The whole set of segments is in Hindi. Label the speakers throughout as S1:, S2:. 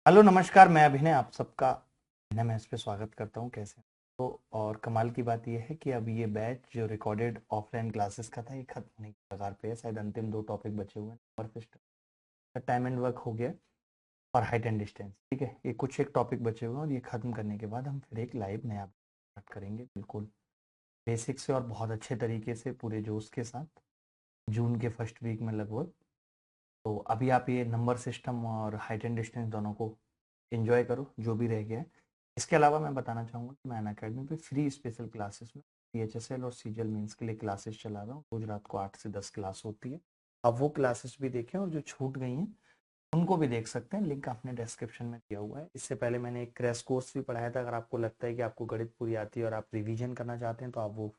S1: हेलो नमस्कार, मैं अभिनय आप सबका एनएमएस पे स्वागत करता हूँ। कैसे हैं? तो और कमाल की बात यह है कि अब ये बैच जो रिकॉर्डेड ऑफलाइन क्लासेस का था ये खत्म होने की कगार पे है। शायद अंतिम 2 टॉपिक बचे हुए हैं। Number system, time and work हो गया और हाइट एंड डिस्टेंस। ठीक है, ये कुछ एक टॉपिक बचे हुए हैं और ये खत्म करने के बाद हम फिर एक लाइव नया स्टार्ट करेंगे, बिल्कुल बेसिक से और बहुत अच्छे तरीके से पूरे जोश के साथ, जून के फर्स्ट वीक में लगभग। तो अभी आप ये नंबर सिस्टम और हाइट एंड डिस्टेंस दोनों को एंजॉय करो जो भी रह गया है। इसके अलावा मैं बताना चाहूँगा कि मैं अनअकैडमी पे फ्री स्पेशल क्लासेस में सीएचएसएल और सीजीएल मेंस के लिए क्लासेस चला रहा हूँ। रोज रात को 8 से 10 क्लास होती है। अब वो क्लासेस भी देखें और जो छूट गई हैं उनको भी देख सकते हैं। लिंक आपने डिस्क्रिप्शन में दिया हुआ है। इससे पहले मैंने एक क्रैश कोर्स भी पढ़ाया था। अगर आपको लगता है कि आपको गणित पूरी आती है और आप रिवीजन करना चाहते हैं तो आप वो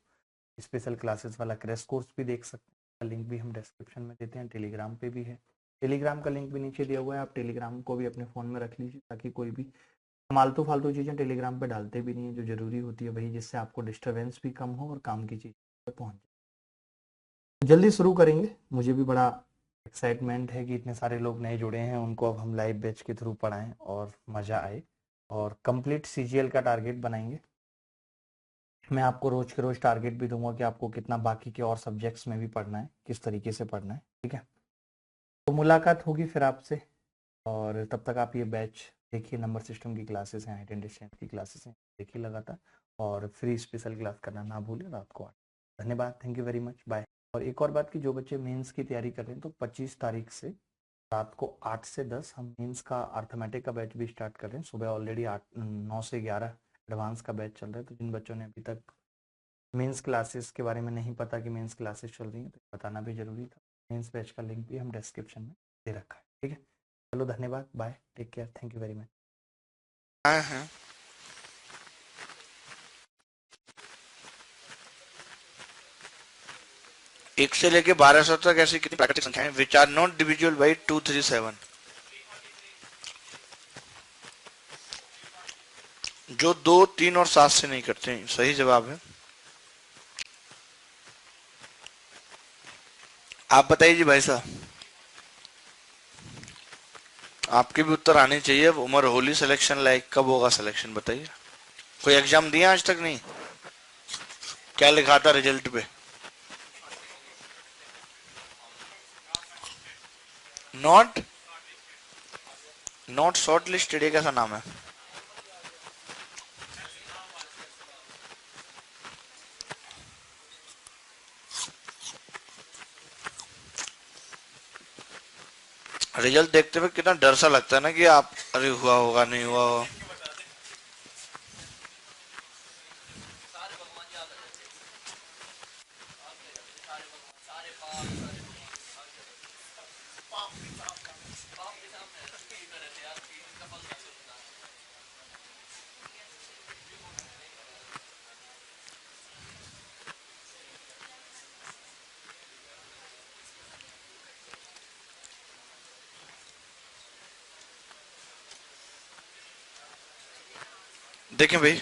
S1: स्पेशल क्लासेस वाला क्रैश कोर्स भी देख सकते हैं। लिंक भी हम डिस्क्रिप्शन में देते हैं। टेलीग्राम पे भी है। टेलीग्राम का लिंक भी नीचे दिया हुआ है। आप टेलीग्राम को भी अपने फ़ोन में रख लीजिए ताकि कोई भी फालतू फालतू चीज़ें टेलीग्राम पे डालते भी नहीं है। जो ज़रूरी होती है वही, जिससे आपको डिस्टरबेंस भी कम हो और काम की चीज़ पे पहुँच जाए। जल्दी शुरू करेंगे। मुझे भी बड़ा एक्साइटमेंट है कि इतने सारे लोग नए जुड़े हैं, उनको अब हम लाइव बैच के थ्रू पढ़ाएं और मज़ा आए और कंप्लीट सीजीएल का टारगेट बनाएंगे। मैं आपको रोज के रोज टारगेट भी दूंगा कि आपको कितना बाकी के और सब्जेक्ट्स में भी पढ़ना है, किस तरीके से पढ़ना है। ठीक है, तो मुलाकात होगी फिर आपसे। और तब तक आप ये बैच देखिए। नंबर सिस्टम की क्लासेस हैं, हाइट एंड डिस्टेंस की क्लासेस हैं, देखिए लगातार। और फ्री स्पेशल क्लास करना ना भूलें रात को 8। धन्यवाद, thank you very much, bye. और एक और बात कि जो बच्चे मेंस की तैयारी कर रहे हैं तो 25 तारीख से रात को 8 से 10 हम मेंस का अर्थमेटिक का बैच भी स्टार्ट कर रहे हैं। सुबह ऑलरेडी 9 से 11 एडवांस का बैच चल रहा है। तो जिन बच्चों ने अभी तक मेंस क्लासेस के बारे में नहीं पता कि मेंस क्लासेस चल रही हैं तो बताना भी जरूरी था। मेंस बैच का लिंक भी हम डिस्क्रिप्शन में दे रखा है। ठीक है, चलो धन्यवाद, bye, take care, thank you very much.
S2: हाँ हाँ, एक से लेके 1200 तक ऐसी कितनी प्राकृतिक संख्याएं which are not divisible by 237, जो 2, 3 और 7 से नहीं करते हैं। सही जवाब है। आप बताइए जी भाई साहब, आपके भी उत्तर आने चाहिए। अब उमर होली सिलेक्शन लाइक कब होगा सिलेक्शन, बताइए। कोई एग्जाम दिया आज तक? नहीं। क्या लिखा था रिजल्ट पे? नॉट नॉट शॉर्ट लिस्टेड, ये कैसा नाम है? रिजल्ट देखते हुए कितना डर सा लगता है ना कि आप, अरे हुआ होगा नहीं हुआ होगा। देखें भाई,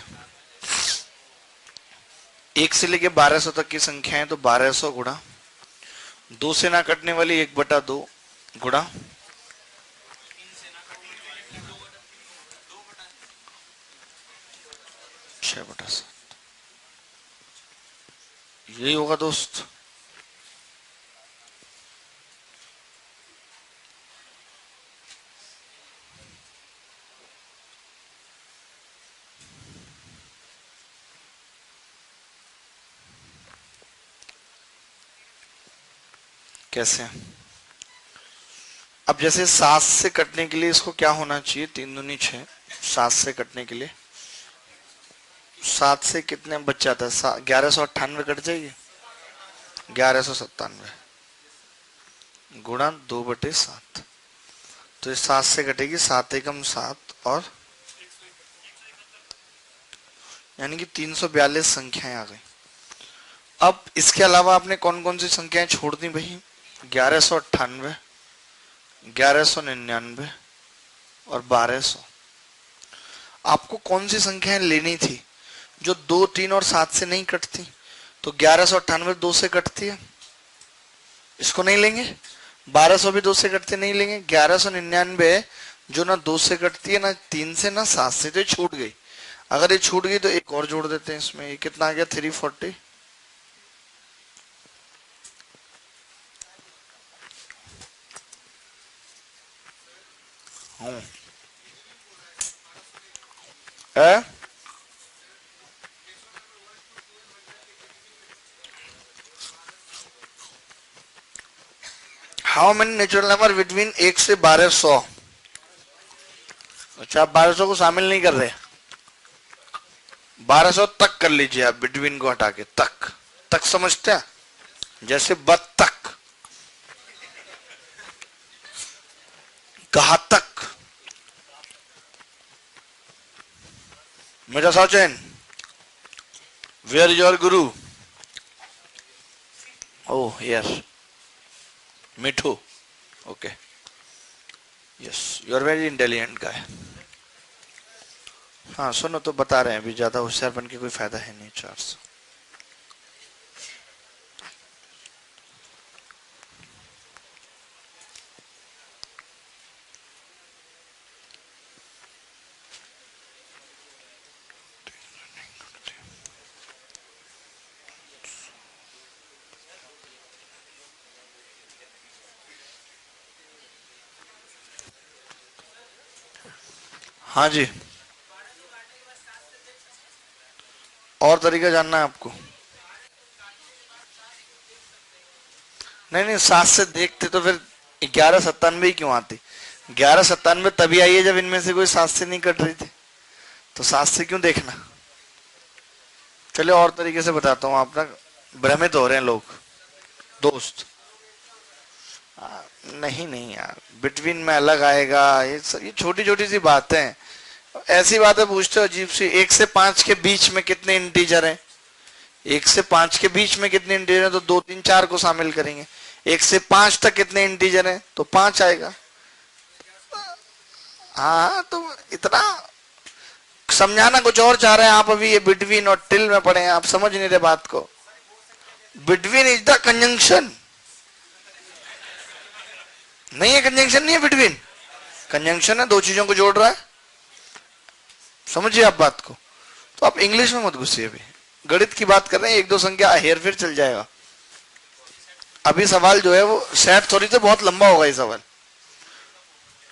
S2: 1 से लेके 1200 तक की संख्याएं तो 1200 गुणा 2 से ना कटने वाली 1/2 गुणा 6/7, यही होगा दोस्त। कैसे? अब जैसे 7 से कटने के लिए इसको क्या होना चाहिए? 3 दूनी 6। 7 से कटने के लिए 7 से कितने बच जाता है? 1198 कट जाएगी। 1197 गुणा 2/7। तो ये 7 से कटेगी, 7 एकम 7, और यानी कि 342 संख्याएं आ गई। अब इसके अलावा आपने कौन कौन सी संख्याएं छोड़ दी भाई? 1198, 1199 और 1200। आपको कौन सी संख्याएं लेनी थी जो 2, 3 और 7 से नहीं कटती? तो 1198 2 से कटती है, इसको नहीं लेंगे। 1200 भी 2 से कटते, नहीं लेंगे। 1199 जो ना 2 से कटती है, ना 3 से, ना 7 से, तो ये छूट गई। अगर ये छूट गई तो एक और जोड़ देते हैं इसमें। ये कितना आ गया? 340। है how many natural number between 1 से 1200? अच्छा, आप 1200 को शामिल नहीं कर रहे, 1200 तक कर लीजिए आप, बिटवीन को हटा के तक। तक समझते हैं? जैसे बत्तख, घातक, मेरा सौचैन, where is your guru? Oh yes, Mithu, okay, yes, you are very intelligent guy. हाँ सुनो, तो बता रहे हैं अभी ज्यादा होशियार बन के कोई फायदा है नहीं। 400। हाँ जी, और तरीका जानना है आपको? नहीं नहीं, 7 से देखते तो फिर 1197 ही क्यों आती? 1197 तभी आई है जब इनमें से कोई 7 से नहीं कट रही थी, तो 7 से क्यों देखना? चलिए और तरीके से बताता हूँ, आप ना भ्रमित हो रहे हैं लोग, दोस्त। नहीं नहीं यार, बिटवीन में अलग आएगा, ये छोटी छोटी सी बातें हैं। ऐसी बातें पूछते हो अजीब सी। 1 से 5 के बीच में कितने इंटीजर हैं? 1 से 5 के बीच में कितने इंटीजर हैं? तो 2 3 4 को शामिल करेंगे। 1 से 5 तक कितने इंटीजर हैं? तो 5 आएगा। हाँ, तो इतना समझाना कुछ और चाह रहे हैं आप, अभी ये बिटवीन और टिल में पड़े हैं, आप समझ नहीं रहे बात को। बिटवीन इज द कंजंक्शन, नहीं है कंजंक्शन, नहीं है बिटवीन, कंजंक्शन है, दो चीजों को जोड़ रहा है। समझिए आप बात को। तो आप इंग्लिश में मत घुसिए, अभी गणित की बात कर रहे हैं, एक दो संख्या हेर फेर चल जाएगा। अभी सवाल जो है वो सेट थोड़ी, तो बहुत लंबा होगा ये सवाल।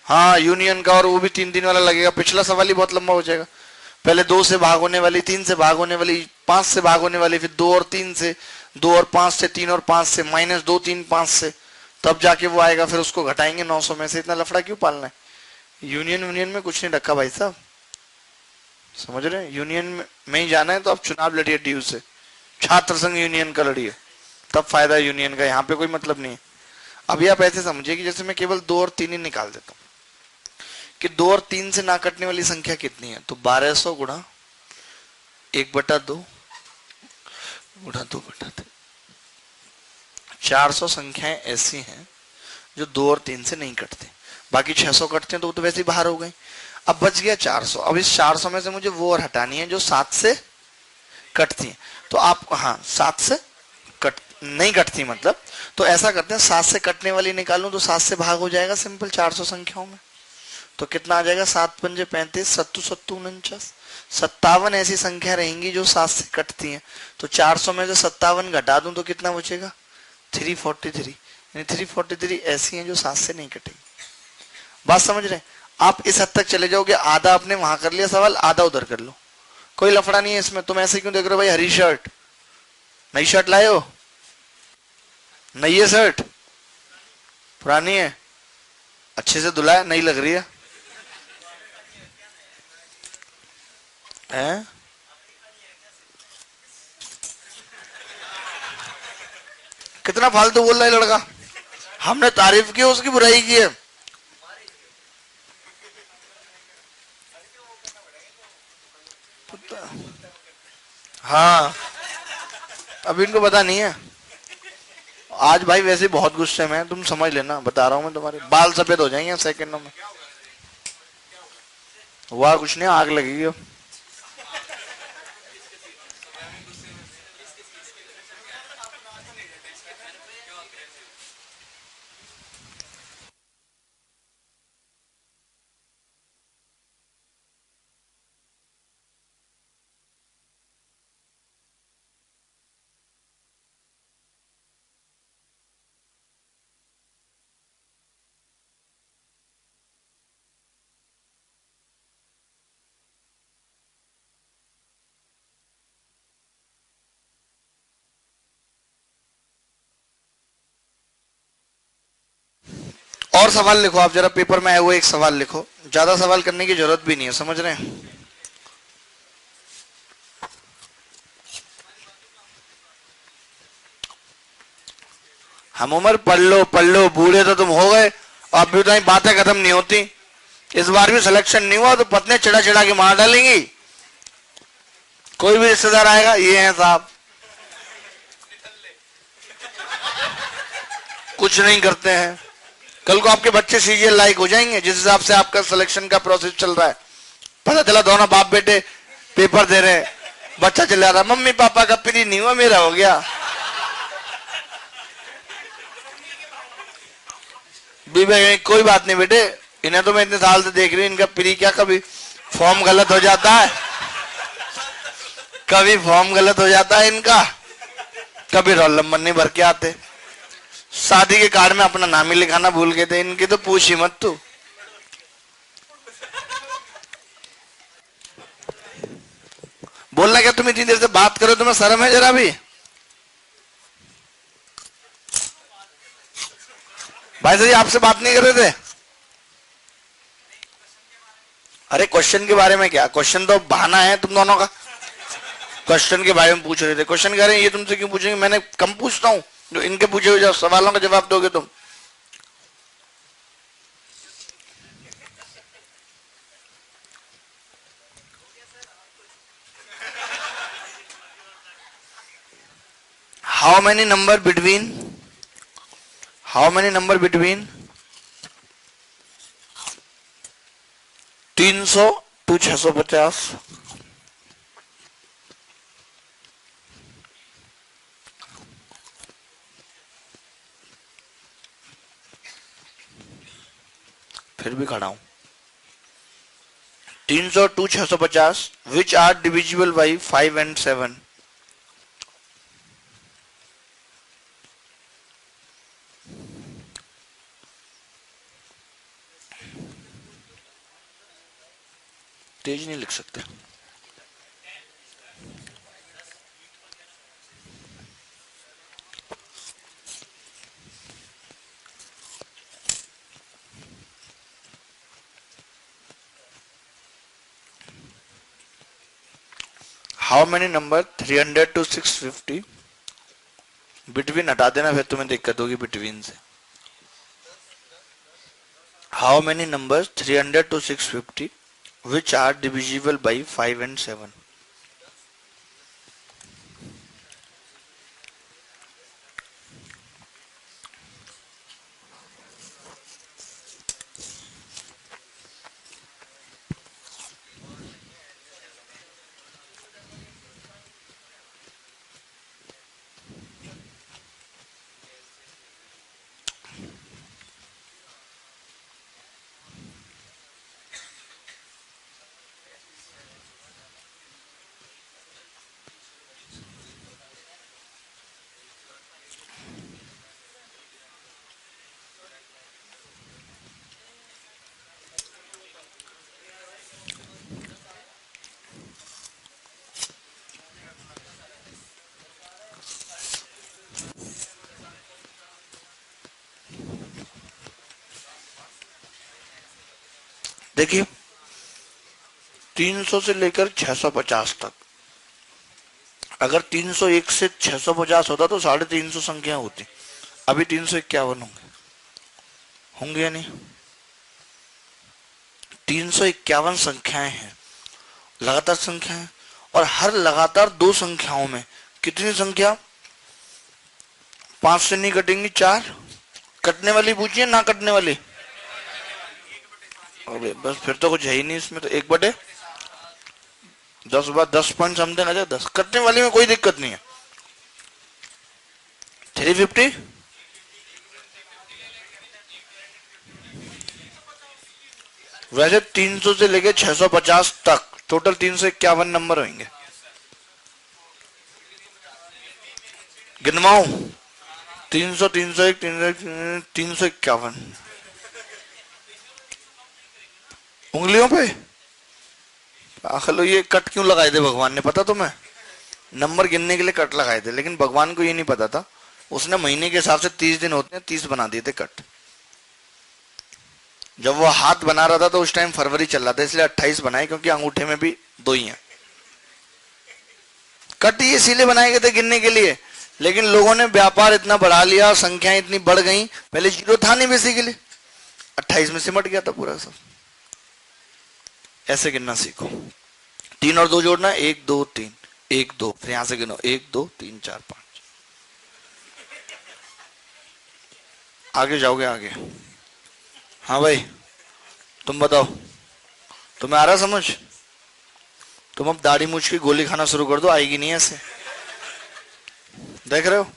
S2: हाँ, यूनियन का, और वो भी 3 3 वाला लगेगा। पिछला सवाल ही बहुत लंबा हो जाएगा। पहले 2 से भाग होने वाली, 3 से भाग होने वाली, 5 से भाग होने वाली, फिर 2 और 3 से, 2 और 5 से, 3 और 5 से, -2 3 5 से, तब जाके वो आएगा, फिर उसको घटाएंगे 900 में से। इतना लफड़ा क्यों पालना है? यूनियन यूनियन में कुछ नहीं रखा भाई साहब, समझ रहे हैं? यूनियन में ही जाना है तो आप चुनाव लड़िए डी से, छात्र संघ यूनियन का लड़िए, तब फायदा है यूनियन का। यहाँ पे कोई मतलब नहीं है। अभी आप ऐसे समझिए कि जैसे मैं केवल 2 और 3 ही निकाल देता हूँ, कि 2 और 3 से ना कटने वाली संख्या कितनी है? तो 1200 गुणा 1/2 गुणा 2/3, 400 संख्याएं ऐसी हैं जो 2 और 3 से नहीं कटती। बाकी 600 कटते हैं तो वो तो वैसे ही बाहर हो गई। अब बच गया 400। अब इस 400 में से मुझे वो और हटानी है जो 7 से कटती है। तो आप, हाँ, 7 से कट नहीं कटती मतलब, तो ऐसा करते हैं, 7 से कटने वाली निकालूं तो 7 से भाग हो जाएगा सिंपल 400 संख्याओं में। तो कितना आ जाएगा? 7 पंजे 35, सत्तू सत्तू 49, 57 ऐसी संख्या रहेंगी जो 7 से कटती हैं। तो 400 में से 57 घटा दूं तो कितना बचेगा? 343। यानी 343 ऐसी हैं जो 7 से नहीं कटेगी। बात समझ रहे हैं? आप इस हद तक चले जाओगे, आधा आपने वहां कर लिया सवाल, आधा उधर कर लो, कोई लफड़ा नहीं है इसमें। तुम ऐसे क्यों देख रहे हो भाई? हरी शर्ट, नई शर्ट लाए हो? नई है शर्ट? पुरानी है? अच्छे से धुला है? नई लग रही है? हैं? कितना फालतू बोल रहा है लड़का। हमने तारीफ की, उसकी बुराई की है। हाँ, अब इनको पता नहीं है। आज भाई वैसे बहुत गुस्से में है, तुम समझ लेना, बता रहा हूँ मैं, तुम्हारे बाल सफेद हो जाएंगे सेकंडों में। हुआ कुछ नहीं, आग लगेगी। और सवाल लिखो आप जरा, पेपर में आए हुए एक सवाल लिखो, ज्यादा सवाल करने की जरूरत भी नहीं है, समझ रहे हैं। हम उम्र पढ़ लो, बूढ़े तो तुम हो गए, अब भी तो बातें खत्म नहीं होती। इस बार भी सिलेक्शन नहीं हुआ तो पत्नी चिड़ा चिड़ा के मार डालेंगी। कोई भी रिश्तेदार आएगा, ये है साहब, कुछ नहीं करते हैं। कल को आपके बच्चे सीरियल लाइक हो जाएंगे जिस हिसाब से आपका सिलेक्शन का प्रोसेस चल रहा है। पता चला दोनों बाप बेटे पेपर दे रहे हैं, बच्चा चला रहा, मम्मी पापा का प्री नहीं हुआ, मेरा हो गया। बीबी कोई बात नहीं बेटे, इन्हें तो मैं इतने साल से देख रही हूँ, इनका प्री क्या कभी फॉर्म गलत हो जाता है, कभी फॉर्म गलत हो जाता है इनका, कभी रोल नंबर नहीं भर के आते, शादी के कार्ड में अपना नाम ही लिखाना भूल गए थे, इनकी तो पूछ ही मत तू। बोलना क्या, तुम इतनी देर से बात करो, तुम्हें शर्म है जरा भी? भाई साहब आपसे बात नहीं कर रहे थे? अरे क्वेश्चन के बारे में क्या, क्वेश्चन तो बहाना है तुम दोनों का। क्वेश्चन के बारे में पूछ रहे थे, क्वेश्चन कह रहे हैं ये तुमसे क्यों पूछेंगे, मैंने कम पूछता हूं जो इनके पूछे हुए सवालों का जवाब दोगे तुम। How many number between 300 to 650? फिर भी खड़ा हूं। 300 to 650 which are divisible by 5 and 7? तेज नहीं लिख सकते। How many number 300 to 650? Between हटा देना, फिर तुम्हें दिक्कत होगी बिटवीन से। How many number 300 to 650 which are divisible by 5 and 7? देखिए 300 से लेकर 650 तक, अगर 301 से 650 होता तो 350 संख्या होती, अभी 351 होंगे या नहीं? 351 संख्याएं हैं, लगातार संख्या है, और हर लगातार दो संख्याओं में कितनी संख्या 5 से नहीं कटेंगी? 4। कटने वाली पूछिए, ना कटने वाली? अरे बस फिर तो कुछ है ही नहीं इसमें, तो 1/10 बार 10 पॉइंट समथिंग आ जाए 10। कटने वाली में कोई दिक्कत नहीं है। 350 वैसे 300 से लेके 650 तक टोटल 351 नंबर होंगे। गिनवाऊं? 300, 301, 351 उंगलियों पे। आखिर ये कट क्यों लगाए थे भगवान ने, पता तुम्हें? नंबर गिनने के लिए कट लगाए थे, लेकिन भगवान को ये नहीं पता था, उसने महीने के हिसाब से 30 दिन होते हैं, 30 बना दिए थे कट। जब वो हाथ बना रहा था तो उस टाइम फरवरी चल रहा था, इसलिए 28 बनाए, क्योंकि अंगूठे में भी 2 ही हैं। कट ये इसीलिए बनाए गए थे गिनने के लिए, लेकिन लोगों ने व्यापार इतना बढ़ा लिया, संख्याएं इतनी बढ़ गई, पहले 0 था नहीं बेसिकली, 28 में सिमट गया था पूरा सब। ऐसे गिनना सीखो। 3 और 2 जोड़ना, 1 2 3, 1 2, फिर यहां से गिनो 1 2 3 4 5, आगे जाओगे आगे। हाँ भाई तुम बताओ, तुम्हें आ रहा समझ? तुम अब दाढ़ी मूछ की गोली खाना शुरू कर दो, आएगी नहीं ऐसे। देख रहे हो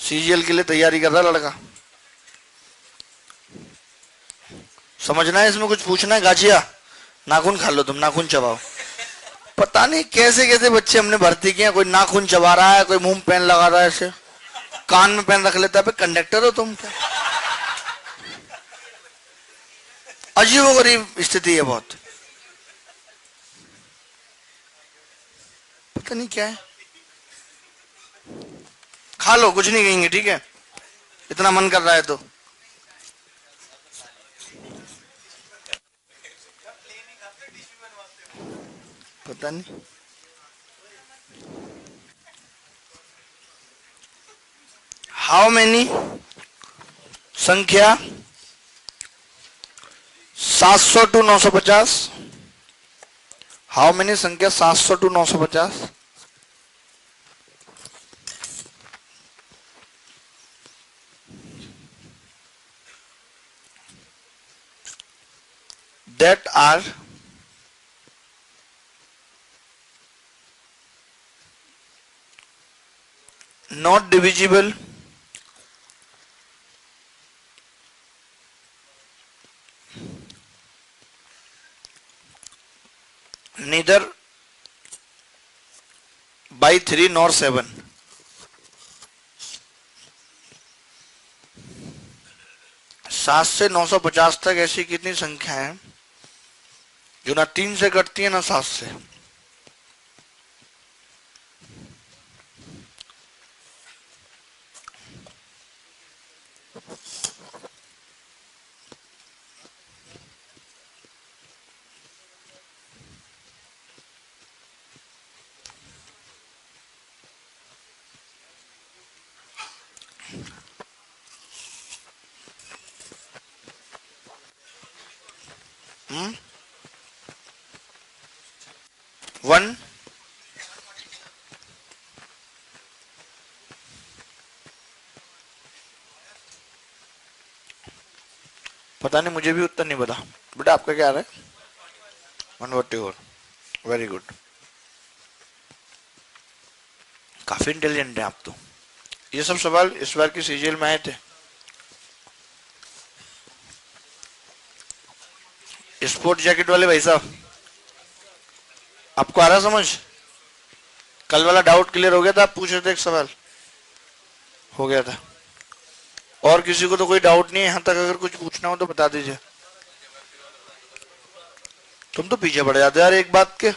S2: सीजीएल के लिए तैयारी कर रहा लड़का। समझना है इसमें, कुछ पूछना है? गाजिया नाखून खा लो तुम, नाखून चबाओ। पता नहीं कैसे कैसे बच्चे हमने भर्ती किए, कोई नाखून चबा रहा है, कोई मुंह में पेन लगा रहा है, ऐसे कान में पेन रख लेता है। कंडक्टर हो तुम क्या? अजीबोगरीब स्थिति है बहुत, पता नहीं क्या है। खा लो, कुछ नहीं कहेंगे, ठीक है? इतना मन कर रहा है तो। पता नहीं हाउ मेनी संख्या 700 टू 950, हाउ मेनी संख्या 700 to 950, that are not divisible neither by 3 nor 7। सात से 950 तक ऐसी कितनी संख्या है जो ना 3 से कटती है ना 7 से? वन, पता नहीं, मुझे भी उत्तर नहीं पता। बेटा आपका क्या आ रहा है? 144, वेरी गुड, काफी इंटेलिजेंट है आप तो। ये सब सवाल इस बार की सीजीएल में आए थे। स्पोर्ट जैकेट वाले भाई साहब, आपको आ रहा समझ? कल वाला डाउट क्लियर हो गया था? आप पूछ रहे थे एक सवाल, हो गया था। और किसी को तो कोई डाउट नहीं है यहां तक? अगर कुछ पूछना हो तो बता दीजिए। तुम तो पीछे पड़ जाते यार एक बात के।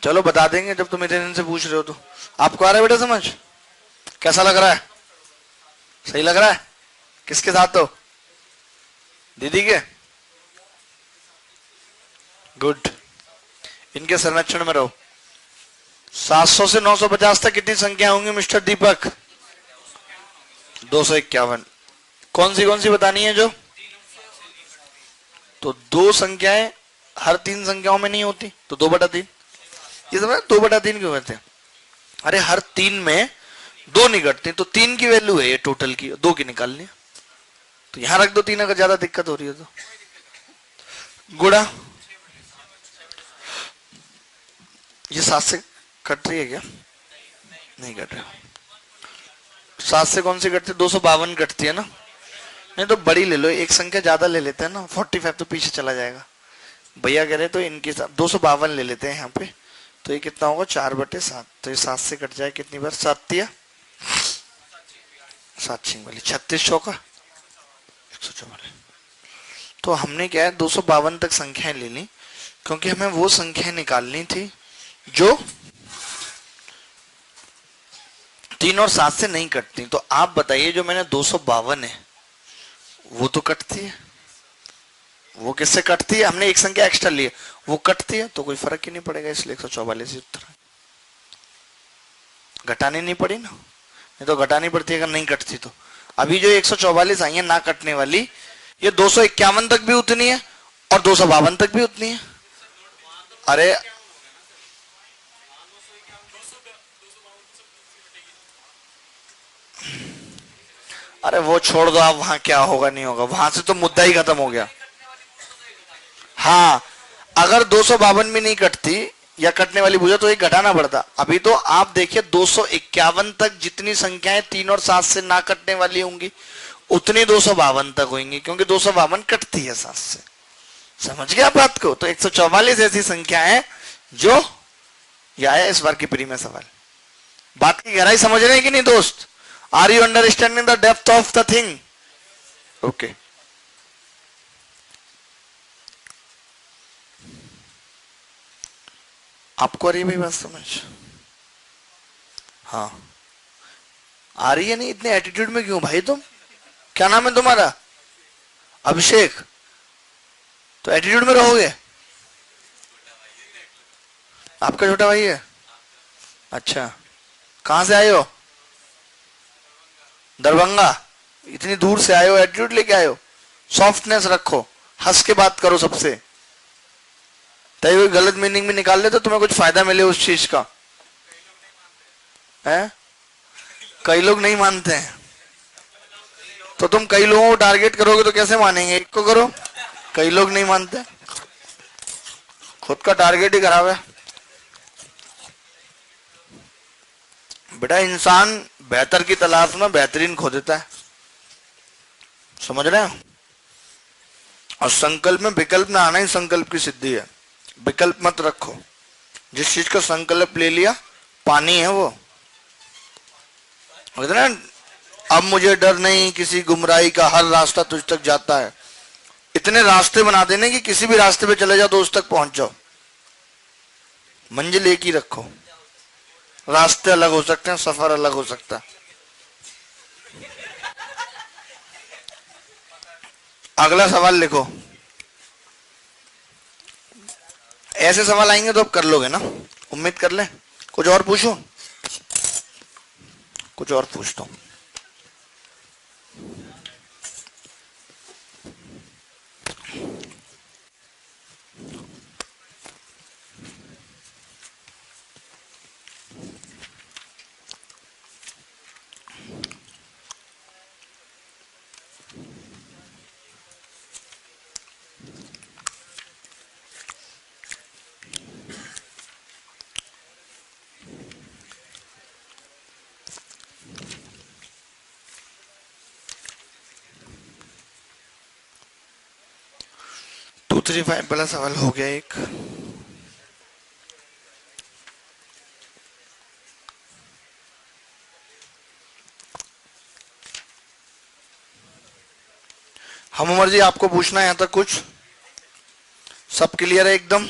S2: चलो बता देंगे जब तुम इतने दिन से पूछ रहे हो तो। आपको आ रहा है बेटा समझ? कैसा लग रहा है? सही लग रहा है? किसके साथ हो? दीदी के? गुड, इनके संरक्षण में रहो। 700 से 950 तक कितनी संख्या होंगी मिस्टर दीपक? 251। कौन सी बतानी है जो? तो 2 संख्याएं हर 3 संख्याओं में नहीं होती, तो 2/3। ये समझ 2/3 क्यों कहते हैं? अरे हर 3 में 2 नहीं घटती, तो 3 की वैल्यू है ये टोटल की, 2 की निकालनी है, तो यहां रख दो 3 अगर ज्यादा दिक्कत हो रही है तो। गुड़ा, ये 7 से कट रही है क्या? नहीं कट रहा। 7 से कौन सी कटती है? 252 कटती है ना? नहीं तो बड़ी ले लो, एक संख्या ज्यादा ले लेते हैं ना, 45 तो पीछे चला जाएगा। भैया कह रहे तो इनके साथ 252 ले लेते हैं यहाँ पे, तो ये कितना होगा? 4/7। तो ये 7 से कट जाए कितनी बार? 7 6 वाली 36 चौका 144। तो हमने क्या है 252 तक संख्याएं ले ली, क्योंकि हमें वो संख्याएं निकालनी थी जो 3 और 7 से नहीं कटती। तो आप बताइए जो मैंने 252 है वो तो कटती है। वो किससे कटती है? हमने एक संख्या एक्स्ट्रा ली है, वो कटती है तो कोई फर्क ही नहीं पड़ेगा, इसलिए 144 ही उत्तर है। घटानी नहीं पड़ी ना, नहीं तो घटानी पड़ती अगर नहीं कटती तो। अभी जो 144 आई है ना कटने वाली, ये 251 तक भी उतनी है और 252 तक भी उतनी है। अरे अरे वो छोड़ दो आप, वहां क्या होगा नहीं होगा, वहां से तो मुद्दा ही खत्म हो गया। हाँ, अगर 252 भी नहीं कटती या कटने वाली भुजा तो एक घटाना पड़ता। अभी तो आप देखिए 251 तक जितनी संख्याएं 3 और 7 से ना कटने वाली होंगी उतनी 252 तक होंगी, क्योंकि 252 कटती है 7 से। समझ गया बात को? तो 144 ऐसी संख्या है जो, यह आया इस बार की प्री में सवाल। बात की गहराई समझ रहे हैं कि नहीं दोस्त? Are you understanding the depth of the thing? Okay, आपको आ रही है भाई बात समझ? हाँ आ रही है। नहीं इतने एटीट्यूड में क्यों भाई तुम? क्या नाम है तुम्हारा? अभिषेक। तो एटीट्यूड में रहोगे? आपका छोटा भाई है? अच्छा, कहां से आए हो? दरभंगा। इतनी दूर से आए हो, एटीट्यूड लेके आए हो? सॉफ्टनेस रखो, हंस के बात करो सबसे। तय कोई गलत मीनिंग में निकाल ले तो तुम्हें कुछ फायदा मिले उस चीज का है? कई लोग नहीं मानते हैं, तो तुम कई लोगों को टारगेट करोगे तो कैसे मानेंगे? एक को करो, कई लोग नहीं मानते, खुद का टारगेट ही खराब है। बेटा इंसान बेहतर की तलाश में बेहतरीन खो देता है, समझ रहे हैं? और संकल्प में विकल्प ना आना ही संकल्प की सिद्धि है। विकल्प मत रखो, जिस चीज का संकल्प ले लिया पानी है वो। ना, अब मुझे डर नहीं किसी गुमराही का, हर रास्ता तुझ तक जाता है। इतने रास्ते बना देने कि किसी भी रास्ते पे चले जाओ तो उस तक पहुंच जाओ। मंजिल एक ही रखो, रास्ते अलग हो सकते हैं, सफर अलग हो सकता है। अगला सवाल लिखो। ऐसे सवाल आएंगे तो अब कर लोगे ना, उम्मीद कर ले। कुछ और पूछो? कुछ और पूछता हूं। टू थ्री फाइव वाला सवाल हो गया एक। हम उमर जी आपको पूछना है यहां तक कुछ? सब क्लियर है एकदम?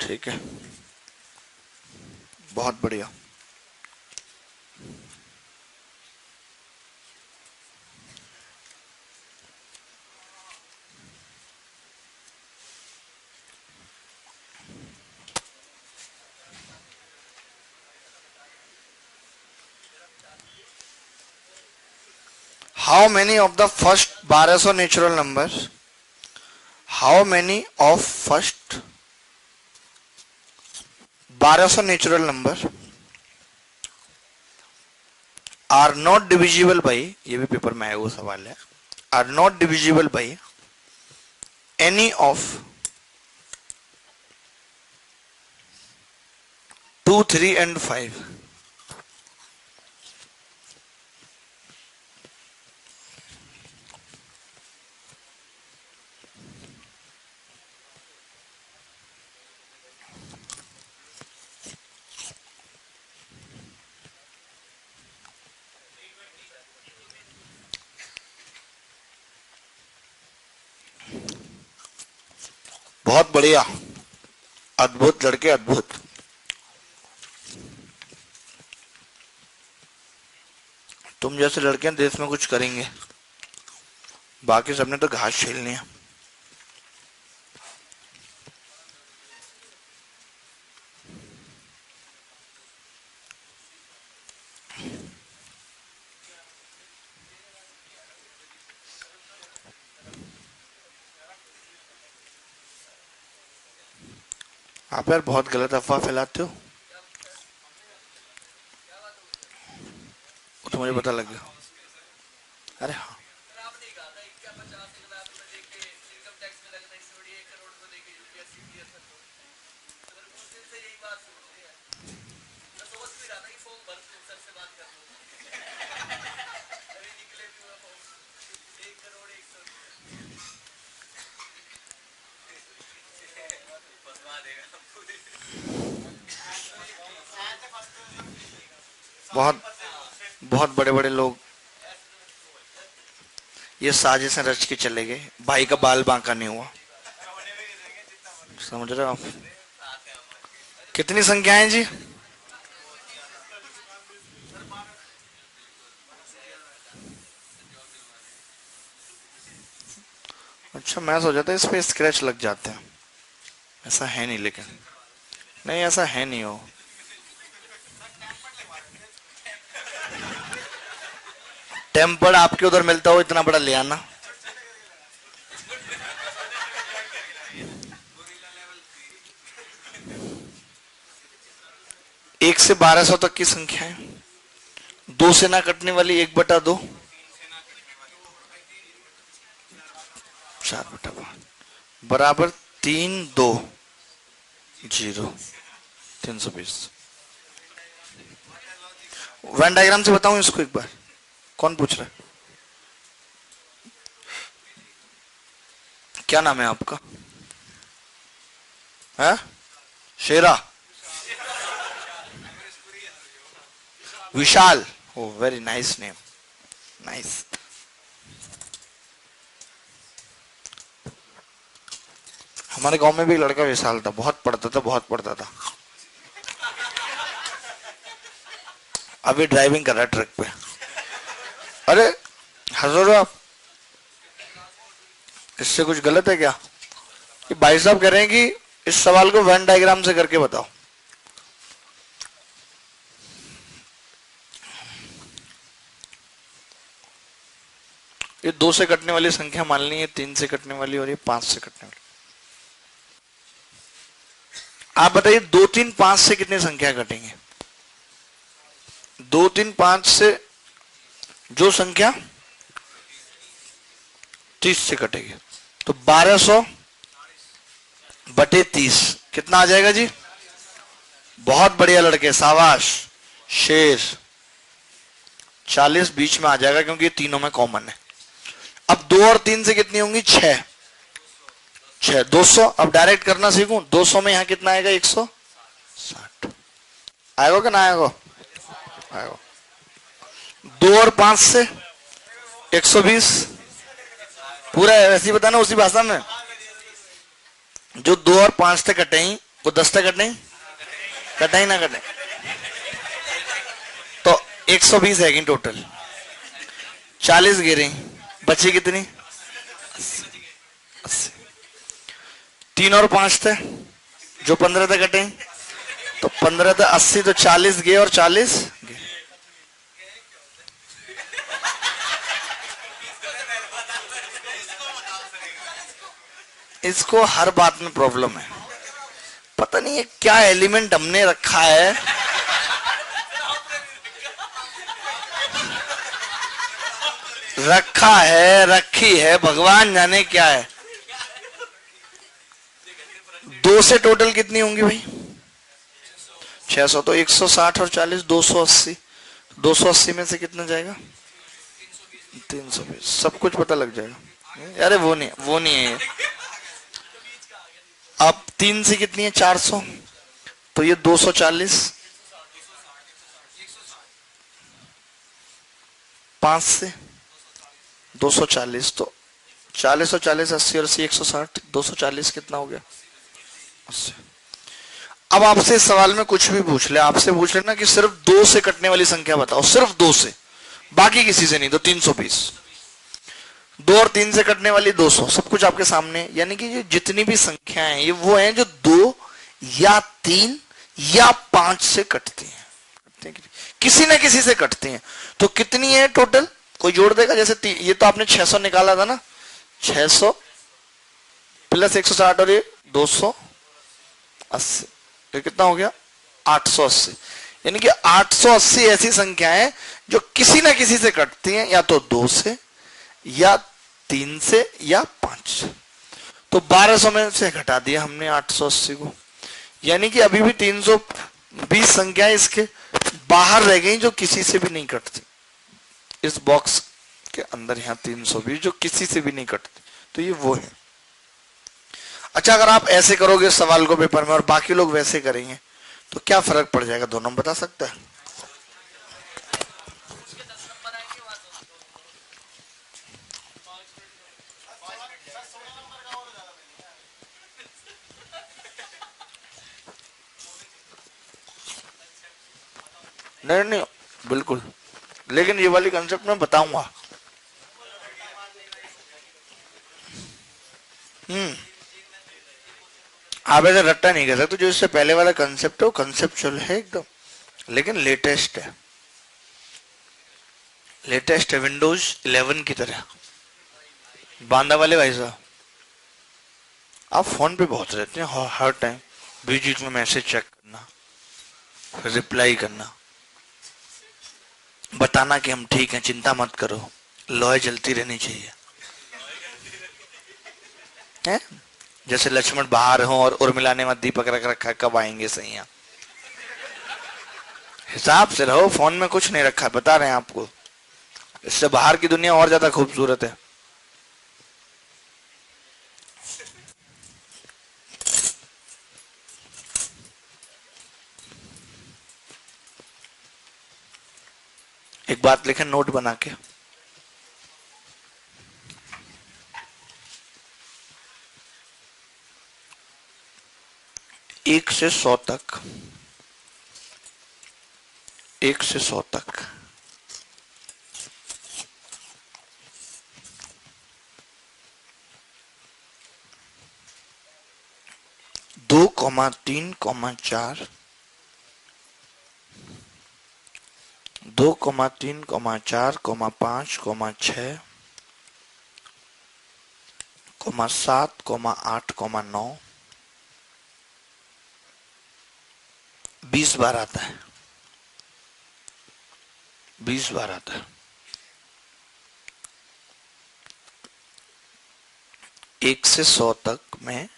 S2: ठीक है, बहुत बढ़िया। How many of the first 1200 natural numbers? How many of first 1200 natural numbers are not divisible by, ये भी पेपर में आया वो सवाल है, are not divisible by any of 2, 3 and 5? बहुत बढ़िया, अद्भुत लड़के, अद्भुत। तुम जैसे लड़के देश में कुछ करेंगे, बाकी सबने तो घास छीलनी है। आप यार बहुत गलत अफवाह फैलाते हो, वो तो मुझे पता लग गया। अरे हाँ, बहुत बहुत बड़े बड़े लोग ये साजिशें रच के चले गए, भाई का बाल बांका नहीं हुआ। समझ रहे हो आप? कितनी संख्याएं जी? अच्छा, मैं सोचा था इस पे स्क्रैच लग जाते हैं, ऐसा है नहीं। लेकिन नहीं, ऐसा है नहीं हो। टेम्पर आपके उधर मिलता हो इतना बड़ा ले आना। एक से 1200 तक की संख्या है। 2 से ना कटने वाली 1/2, 4/5 बराबर 3 2 0 320। वेन डायग्राम से बताऊं इसको एक बार? कौन पूछ रहा है? क्या नाम है आपका? है शेरा? विशाल? ओ वेरी नाइस नेम, नाइस। हमारे गांव में भी एक लड़का विशाल था, बहुत पढ़ता था, बहुत पढ़ता था। अभी ड्राइविंग कर रहा है ट्रक पे। अरे हंस रहे हो आप? इससे कुछ गलत है क्या? ये भाई साहब कह रहे हैं कि इस सवाल को वेन डायग्राम से करके बताओ। ये 2 से कटने वाली संख्या मान ली है, 3 से कटने वाली और ये 5 से कटने वाली। आप बताइए 2 3 5 से कितनी संख्या कटेंगे? 2 3 5 से जो संख्या 30 से कटेगी, तो 1200 बटे 30 कितना आ जाएगा जी? बहुत बढ़िया लड़के, शाबाश, शेर। 40 बीच में आ जाएगा क्योंकि ये तीनों में कॉमन है। अब 2 और 3 से कितनी होंगी? 6 200। अब डायरेक्ट करना सीखूं? 200 में यहां कितना आएगा? 160 आएगा कि ना आएगा? आएगा। 2 और 5 से 120। पूरा ऐसे ही बताना उसी भाषा में। जो 2 और 5 से कटे वो 10 से कटे, कटे ही ना कटे, तो 120 है टोटल। 40 गिरे, बची कितनी? 80। 3 और 5 थे जो 15 तक कटे, तो 15 थे 80, तो 40 गए और 40 गए। इसको हर बात में प्रॉब्लम है, पता नहीं है क्या एलिमेंट हमने रखा है। रखी है भगवान जाने क्या है। 2 से टोटल कितनी होंगी भाई? 600। तो 160 और 40 280। 280 में से कितना जाएगा? 320। सब कुछ पता लग जाएगा। अरे वो नहीं है। अब 3 से कितनी है? 400। तो ये 240। 5 से 240, तो 40 और 40 80 और 80 160। 240 कितना हो गया? 80। अब आपसे इस सवाल में कुछ भी पूछ ले, आपसे पूछ लेना कि सिर्फ 2 से कटने वाली संख्या बताओ, सिर्फ 2 से, बाकी किसी से नहीं, तो 320। 2 और 3 से कटने वाली 200, सब कुछ आपके सामने। यानी कि ये जितनी भी संख्याएं हैं ये वो हैं जो 2 या 3 या 5 से कटती हैं, किसी ना किसी से कटती हैं। तो कितनी है टोटल, कोई जोड़ देगा? जैसे ये तो आपने 600 निकाला था ना, 600 प्लस 160 और ये 280, ये कितना हो गया? 880। यानी कि 880 ऐसी संख्याएं जो किसी ना किसी से कटती हैं, या तो 2 से या 3 से या 5 से। तो 1200 में से घटा दिया हमने 880 को, यानी कि अभी भी 320 संख्याएं इसके बाहर रह गई जो किसी से भी नहीं कटती। इस बॉक्स के अंदर यहाँ 320 जो किसी से भी नहीं कटती, तो ये वो है। अच्छा, अगर आप ऐसे करोगे सवाल को पेपर में और बाकी लोग वैसे करेंगे तो क्या फर्क पड़ जाएगा, दोनों में बता सकता है? नहीं नहीं बिल्कुल, लेकिन ये वाली कंसेप्ट मैं बताऊंगा। आप ऐसे रट्टा नहीं कर सकते। जो इससे पहले वाला कंसेप्ट है वो कंसेप्चुअल है एकदम, लेकिन लेटेस्ट है। लेटेस्ट है, विंडोज 11 की तरह। बांदा वाले भाई साहब, आप फोन पे बहुत रहते हैं हर टाइम, बीच बीच में मैसेज चेक करना, फिर रिप्लाई करना, बताना कि हम ठीक हैं, चिंता मत करो, लॉय जलती रहनी चाहिए है? जैसे लक्ष्मण बाहर हो और उर्मिला ने मत दीपक रख रखा, कब आएंगे सैया? हिसाब से रहो, फोन में कुछ नहीं रखा, बता रहे हैं आपको। इससे बाहर की दुनिया और ज्यादा खूबसूरत है। एक बात लिखें नोट बना के, 1 से 100 तक, 1 से 100 तक 2, 3, 4, 2, 3, 4, 5, 6, 7, 8, 9, 20 बार आता है, 20 बार आता है। 1 से 100 तक में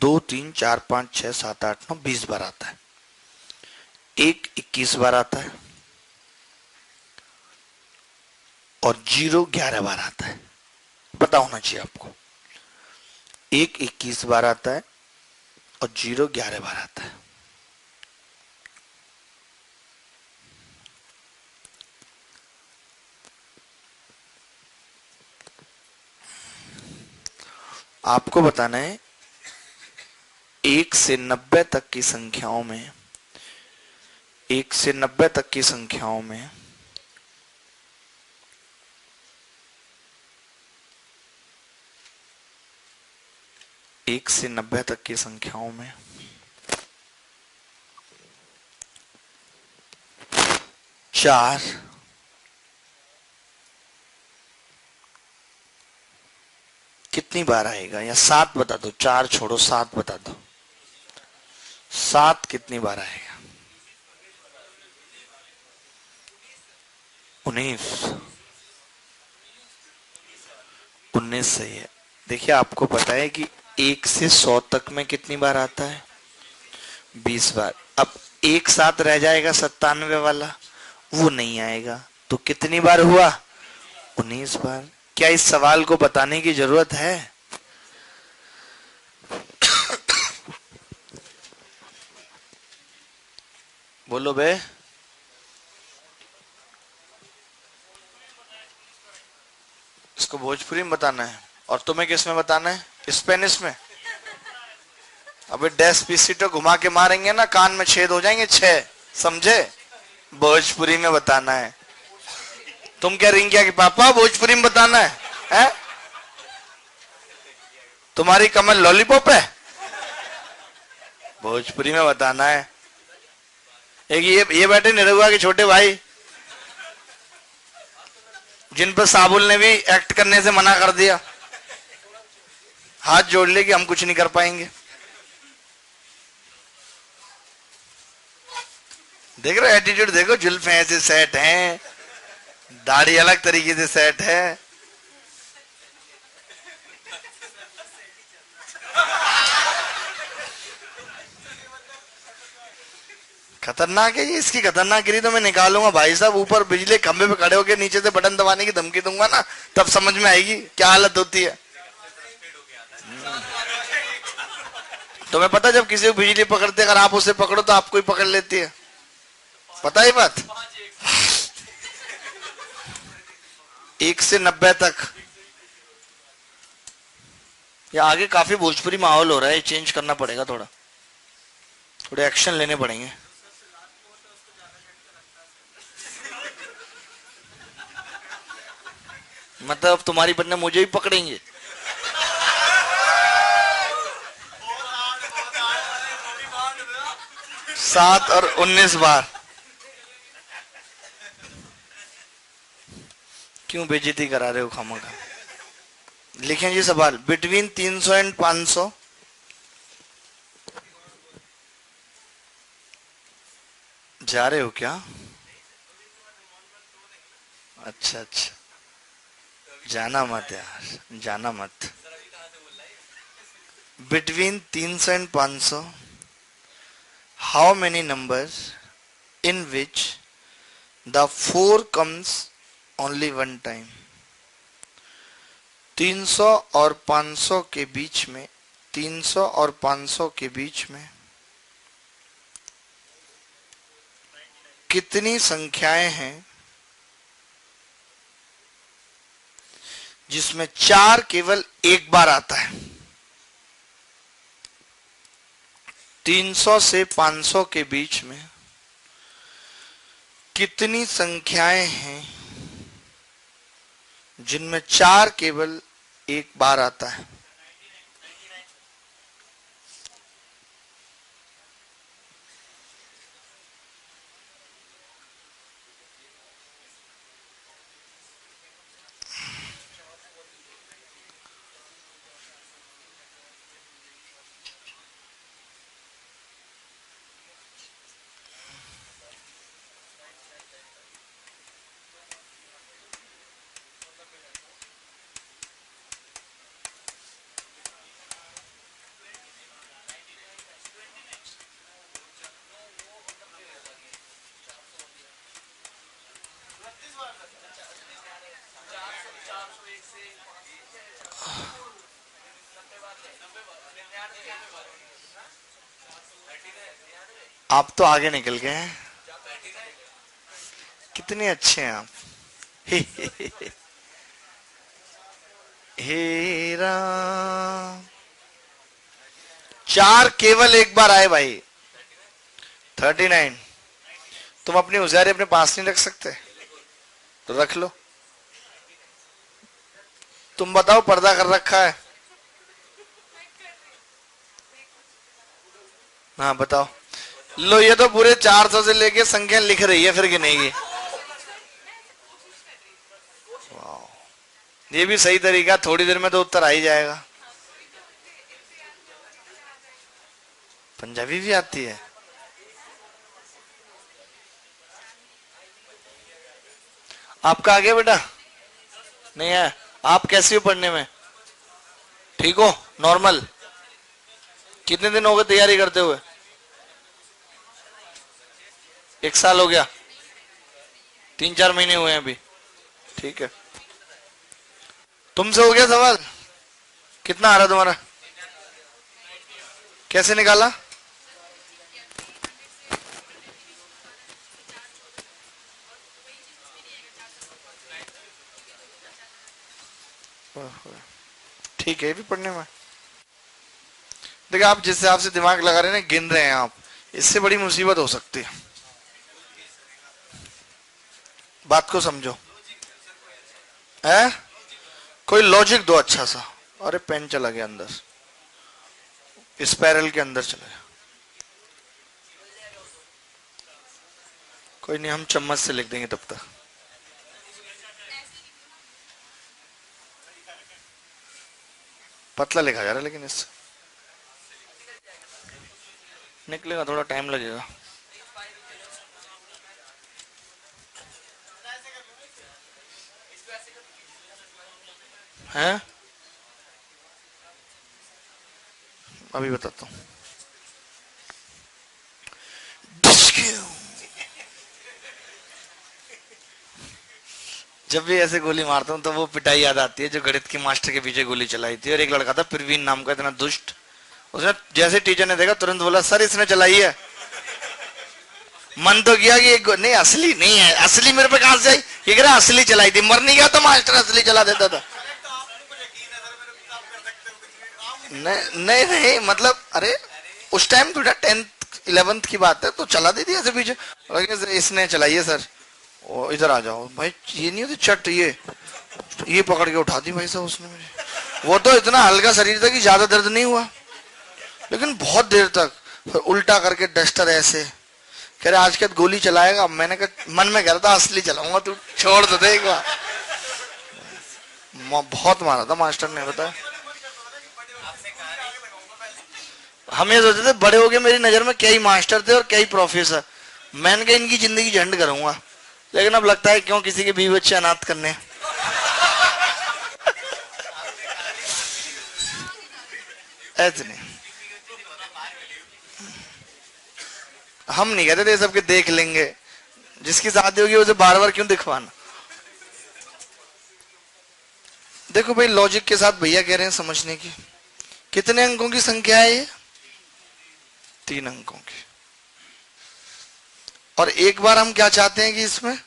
S2: 2, 3, 4, 5, 6, 7, 8, 9, 20 बार आता है। 1 21 बार आता है और 0 11 बार आता है। पता होना चाहिए आपको। 1 21 बार आता है और 0 11 बार आता है। आपको बताना है 1 से 90 तक की संख्याओं में, 1 से 90 तक की संख्याओं में एक से 90 तक की संख्याओं में 4 कितनी बार आएगा? या 7 बता दो, 4 छोड़ो 7 बता दो, 7 कितनी बार आएगा? 19, 19 सही है। देखिए आपको पता है कि 1 से 100 तक में कितनी बार आता है? 20 बार। अब एक साथ रह जाएगा 97 वाला, वो नहीं आएगा, तो कितनी बार हुआ? 19 बार। क्या इस सवाल को बताने की जरूरत है? बोलो बे। इसको भोजपुरी में बताना है और तुम्हें किस में बताना है? स्पेनिश में। अबे डेस्पिसिटो घुमा के मारेंगे ना, कान में छेद हो जाएंगे 6, समझे? भोजपुरी में बताना है। तुम क्या रिंग क्या कि पापा भोजपुरी में बताना है? तुम्हारी कमर लॉलीपॉप है, भोजपुरी में बताना है। एक ये बैठे निरहुआ के छोटे भाई, जिन पर साबुल ने भी एक्ट करने से मना कर दिया, हाथ जोड़ ले कि हम कुछ नहीं कर पाएंगे। देख रहे एटीट्यूड देखो, जुल्फे ऐसे सेट हैं, दाढ़ी अलग तरीके से सेट है। खतरनाक है ये, इसकी खतरनाक तो मैं निकालूंगा भाई साहब, ऊपर बिजली खंबे पे खड़े होकर नीचे से बटन दबाने की धमकी दूंगा ना, तब समझ में आएगी क्या हालत होती है। तुम्हें पता जब किसी को बिजली पकड़ते, अगर आप उसे पकड़ो तो आपको ही पकड़ लेती है, पता है बात? 1 से 90 तक। या आगे काफी भोजपुरी माहौल हो रहा है, चेंज करना पड़ेगा, थोड़े एक्शन लेने पड़ेंगे। मतलब तुम्हारी बन्ने मुझे ही पकड़ेंगे? सात और 19 बार क्यों बेइज्जती करा रहे हो खामखा? लिखें जी सवाल, बिटवीन 300 एंड 500 जा रहे हो क्या? अच्छा, जाना मत यार, जाना मत। Between 300 and 500 how many numbers in which the 4 comes only one time? 300 और 500 के बीच में, 300 और 500 के बीच में कितनी संख्याएं हैं जिसमें 4 केवल एक बार आता है? 300 से 500 के बीच में कितनी संख्याएं हैं जिनमें 4 केवल एक बार आता है? आप तो आगे निकल गए हैं, कितने अच्छे हैं आप। हे राम, 4 केवल एक बार आए भाई। 39। तुम अपनी उजारे अपने पास नहीं रख सकते तो रख लो। तुम बताओ, पर्दा कर रखा है? हाँ बताओ। लो, ये तो पूरे 400 से लेके संख्या लिख रही है, फिर गिनेगी। ये भी सही तरीका, थोड़ी देर में तो उत्तर आ ही जाएगा। पंजाबी भी आती है? आपका आ गया बेटा? नहीं है? आप कैसे हो पढ़ने में? ठीक हो? नॉर्मल? कितने दिन हो गए तैयारी करते हुए? 1 साल हो गया? 3-4 महीने हुए हैं अभी? ठीक है। तुमसे हो गया सवाल? कितना आ रहा तुम्हारा? कैसे निकाला? ठीक है, ये भी पढ़ने में। देखिए, आप जिस हिसाब से दिमाग लगा रहे हैं ना, गिन रहे हैं आप, इससे बड़ी मुसीबत हो सकती है। बात को समझो। है? कोई लॉजिक दो अच्छा सा। अरे पेन चला गया अंदर, स्पाइरल के अंदर चला गया। कोई नहीं, हम चम्मच से लिख देंगे तब तक। पतला लिखा जा रहा है लेकिन इससे निकलेगा, थोड़ा टाइम लगेगा। हैं? अभी बताता हूँ। जब भी ऐसे गोली मारता हूँ तो वो पिटाई याद आती है जो गणित की मास्टर के पीछे गोली चलाई थी। और एक लड़का था प्रवीण नाम का, इतना दुष्ट, उसने जैसे टीचर ने देखा तुरंत बोला सर इसने चलाई है। मन तो किया कि नहीं असली नहीं है, असली मेरे पे कहां से आई, ये कह रहा असली चलाई थी। मर नहीं गया तो मास्टर असली चला देता था। नहीं नहीं नहीं, मतलब अरे उस टाइम तो 10th 11th की बात है, तो चला दी थी ऐसे पीछे। इसने चलाई है सर। ओ इधर आ जाओ भाई, ये नहीं होती चट, ये पकड़ के उठा दी भाई साहब उसने मुझे। वो तो इतना हल्का शरीर था कि ज्यादा दर्द नहीं हुआ, लेकिन बहुत देर तक फिर उल्टा करके डस्टर ऐसे कह रहे आज के बाद गोली चलाएगा। मैंने कहा, मन में कह रहा था असली चलाऊंगा, तू छोड़ तो दे एक बार। बहुत मारा था मास्टर ने, बताया। हम ये सोचते थे बड़े हो गए, मेरी नजर में कई मास्टर थे और कई प्रोफेसर, मैंने कहा इनकी जिंदगी झंड करूंगा। लेकिन अब लगता है क्यों किसी के बीवी बच्चे अनाथ करने। ऐसे नहीं, हम नहीं कहते थे सबके देख लेंगे, जिसकी शादी होगी उसे बार बार क्यों दिखवाना। देखो भाई लॉजिक के साथ भैया कह रहे हैं समझने की। कितने अंकों की संख्या है ये? 3 अंकों की। और एक बार हम क्या चाहते हैं कि इसमें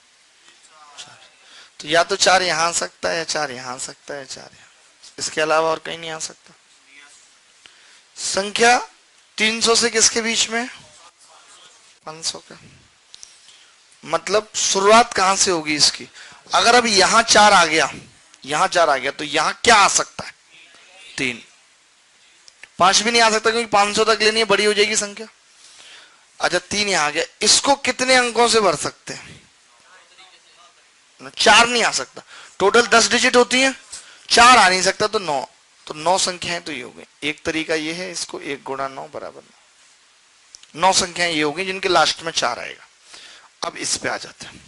S2: तो या तो 4 यहां आ सकता है, या 4 यहां आ सकता है, 4 यहां, इसके अलावा और कहीं नहीं आ सकता। संख्या 300 से किसके बीच में? 500 का। मतलब शुरुआत कहां से होगी इसकी? अगर अब यहां 4 आ गया, यहां 4 आ गया, तो यहां क्या आ सकता है? 3। 5 भी नहीं आ सकता क्योंकि 500 तक लेनी है, बड़ी हो जाएगी संख्या। अच्छा 3 यहां आ गया, इसको कितने अंकों से भर सकते हैं? 4 नहीं आ सकता। टोटल 10 डिजिट होती है, 4 आ नहीं सकता, तो 9। तो 9 संख्याएं तो ये हो गई। एक तरीका ये है, इसको 1 गुणा 9 बराबर 9 संख्याएं ये होगी जिनके लास्ट में 4 आएगा। अब इस पे आ जाते हैं।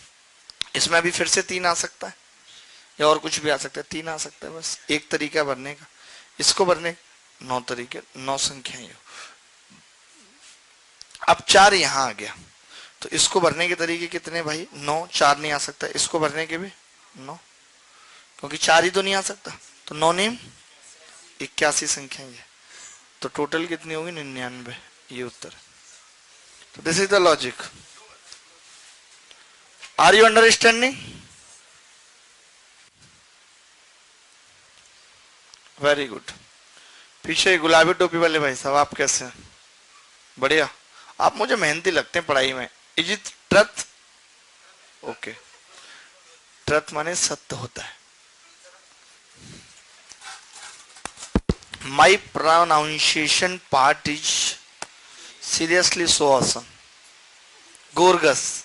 S2: इसमें अभी फिर से 3 आ सकता है, या और कुछ भी आ सकता है। 3 आ सकता है, बस एक तरीका भरने का। इसको भरने 9 तरीके, 9 संख्याएं। अब 4 यहां आ गया, तो इसको भरने के तरीके कितने भाई? 9। 4 नहीं आ सकता, इसको भरने के भी 9, क्योंकि 4 ही तो नहीं आ सकता। तो 9 नेम 81 संख्या है। तो टोटल कितनी होगी? 99। ये उत्तर। तो this is the logic. Are you understanding? Very good. पीछे गुलाबी टोपी वाले भाई साहब, आप कैसे हैं? बढ़िया। आप मुझे मेहनती लगते हैं पढ़ाई में। Is it truth? Okay. Truth माने सत्य होता है। My pronunciation part is seriously so awesome. Gorgeous.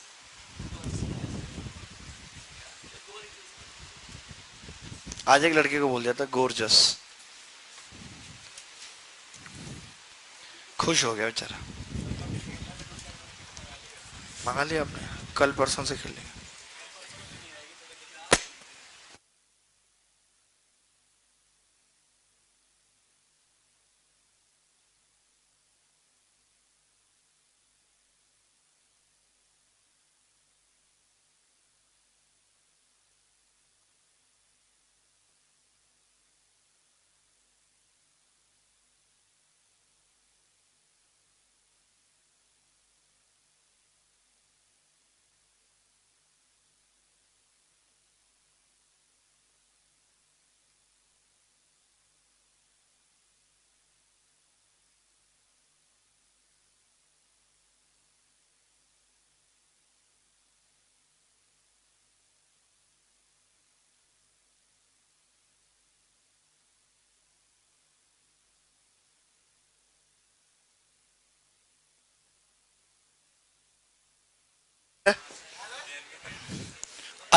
S2: आज एक लड़के को बोल दिया था गोरजस, खुश हो गया बेचारा। मंगा लिया आपने? कल परसों से खेलेंगे।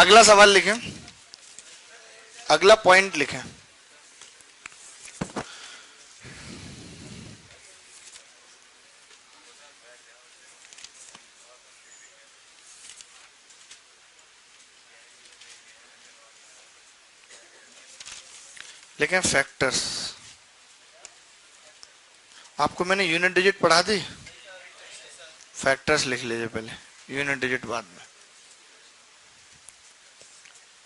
S2: अगला सवाल लिखें, अगला पॉइंट लिखें। लिखें फैक्टर्स। आपको मैंने यूनिट डिजिट पढ़ा दी, फैक्टर्स लिख लीजिए पहले, यूनिट डिजिट बाद में।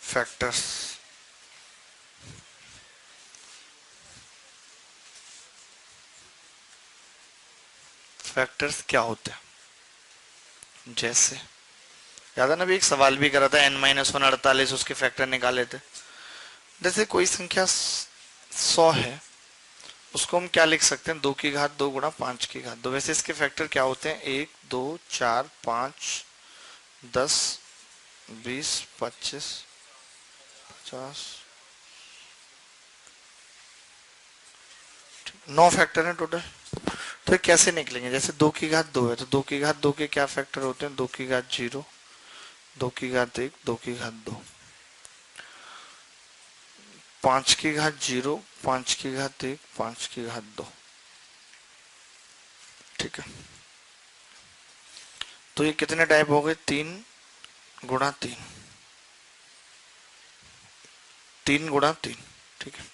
S2: फैक्टर्स, फैक्टर्स क्या होते हैं? जैसे याद है ना, अभी एक सवाल भी करा था, n-1 48, उसके फैक्टर निकाले थे। जैसे कोई संख्या 100 है, उसको हम क्या लिख सकते हैं? 2 की घात 2 गुणा 5 की घात 2। वैसे इसके फैक्टर क्या होते हैं? 1 2 4 5 10 20 25 50, 9 फैक्टर है टोटल। तो ये कैसे निकलेंगे? जैसे 2 की घात 2 है, तो 2 की घात 2 के क्या फैक्टर होते हैं? 2 की घात 0, 2 की घात 1, 2 की घात 2। 5 की घात 0, 5 की घात 1, 5 की घात 2। ठीक है, तो ये कितने टाइप हो गए? 3 गुणा 3, 3 गुणा 3। ठीक है,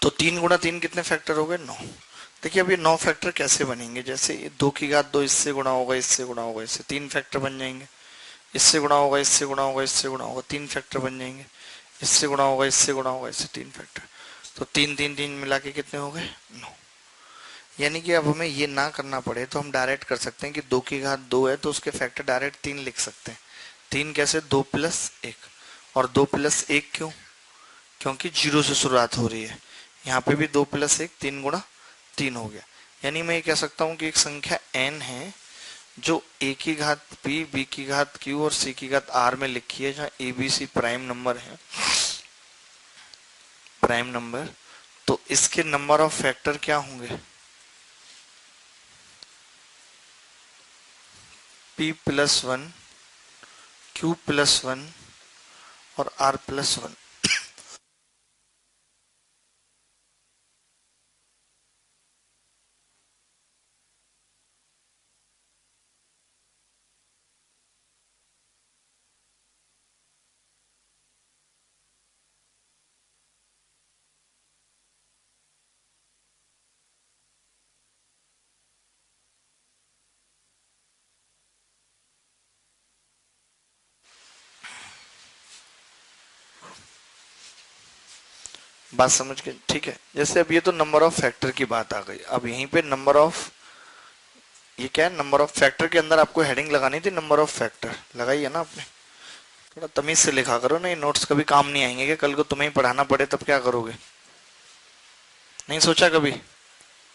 S2: तो 3 गुणा 3 कितने फैक्टर हो गए? 9। देखिए अब ये 9 फैक्टर कैसे बनेंगे? जैसे 2 की घात 2 इससे गुणा होगा, इससे गुणा होगा, इससे 3 फैक्टर बन जाएंगे। इससे गुणा होगा, इससे गुणा होगा, इससे गुणा होगा, 3 फैक्टर बन जाएंगे। इससे गुणा होगा, इससे गुणा होगा, इससे 3 फैक्टर। तो 3 3 3 मिला के कितने हो गए? 9। यानी कि अब हमें ये ना करना पड़े तो हम डायरेक्ट कर सकते हैं कि 2 की घात 2 है तो उसके फैक्टर डायरेक्ट 3 लिख सकते हैं। 3 कैसे? 2 प्लस 1। और 2 प्लस 1 क्यों? क्योंकि 0 से शुरुआत हो रही है। यहाँ पे भी 2 प्लस 1, 3 गुणा 3 हो गया। यानी मैं ये कह सकता हूँ कि एक संख्या n है जो a की घात b, b की घात q और c की घात r में लिखी है, जहाँ a b c prime number है, प्राइम नंबर। तो इसके नंबर ऑफ फैक्टर क्या होंगे? p प्लस 1, q प्लस 1 और r प्लस 1। बात समझ के? ठीक है, जैसे अब ये तो नंबर ऑफ फैक्टर की बात आ गई। अब यहीं पे नंबर ऑफ, ये क्या है? नंबर ऑफ फैक्टर के अंदर आपको हेडिंग लगानी थी, नंबर ऑफ फैक्टर लगाई है ना आपने? थोड़ा तमीज से लिखा करो ना, ये नोट्स कभी काम नहीं आएंगे कि कल को तुम्हें ही पढ़ाना पड़े तब क्या करोगे? नहीं सोचा कभी?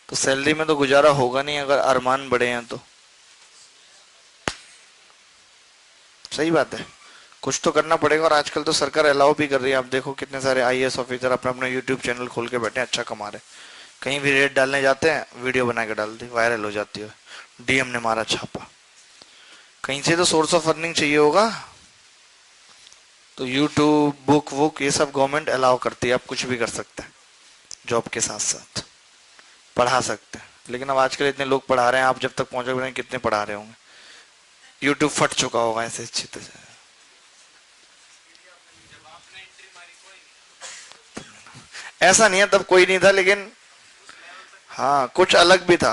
S2: तो सैलरी में तो गुजारा होगा नहीं अगर अरमान बड़े हैं तो। सही बात है, कुछ तो करना पड़ेगा। और आजकल तो सरकार अलाउ भी कर रही है। आप देखो कितने सारे आईएएस ऑफिसर अपना अपना यूट्यूब चैनल खोल के बैठे हैं, अच्छा कमा रहे। कहीं भी रेट डालने जाते हैं, वीडियो बना के डाल दी, वायरल हो जाती है, डीएम ने मारा छापा। कहीं से तो सोर्स ऑफ अर्निंग चाहिए होगा। तो यूट्यूब, बुक वुक, ये सब गवर्नमेंट अलाउ करती है, आप कुछ भी कर सकते हैं, जॉब के साथ साथ पढ़ा सकते हैं। लेकिन अब आजकल इतने लोग पढ़ा रहे हैं, आप जब तक पहुंचोगे नहीं कितने पढ़ा रहे होंगे। यूट्यूब फट चुका होगा ऐसे अच्छी तरह। ऐसा नहीं है, तब कोई नहीं था, लेकिन हाँ कुछ अलग भी था।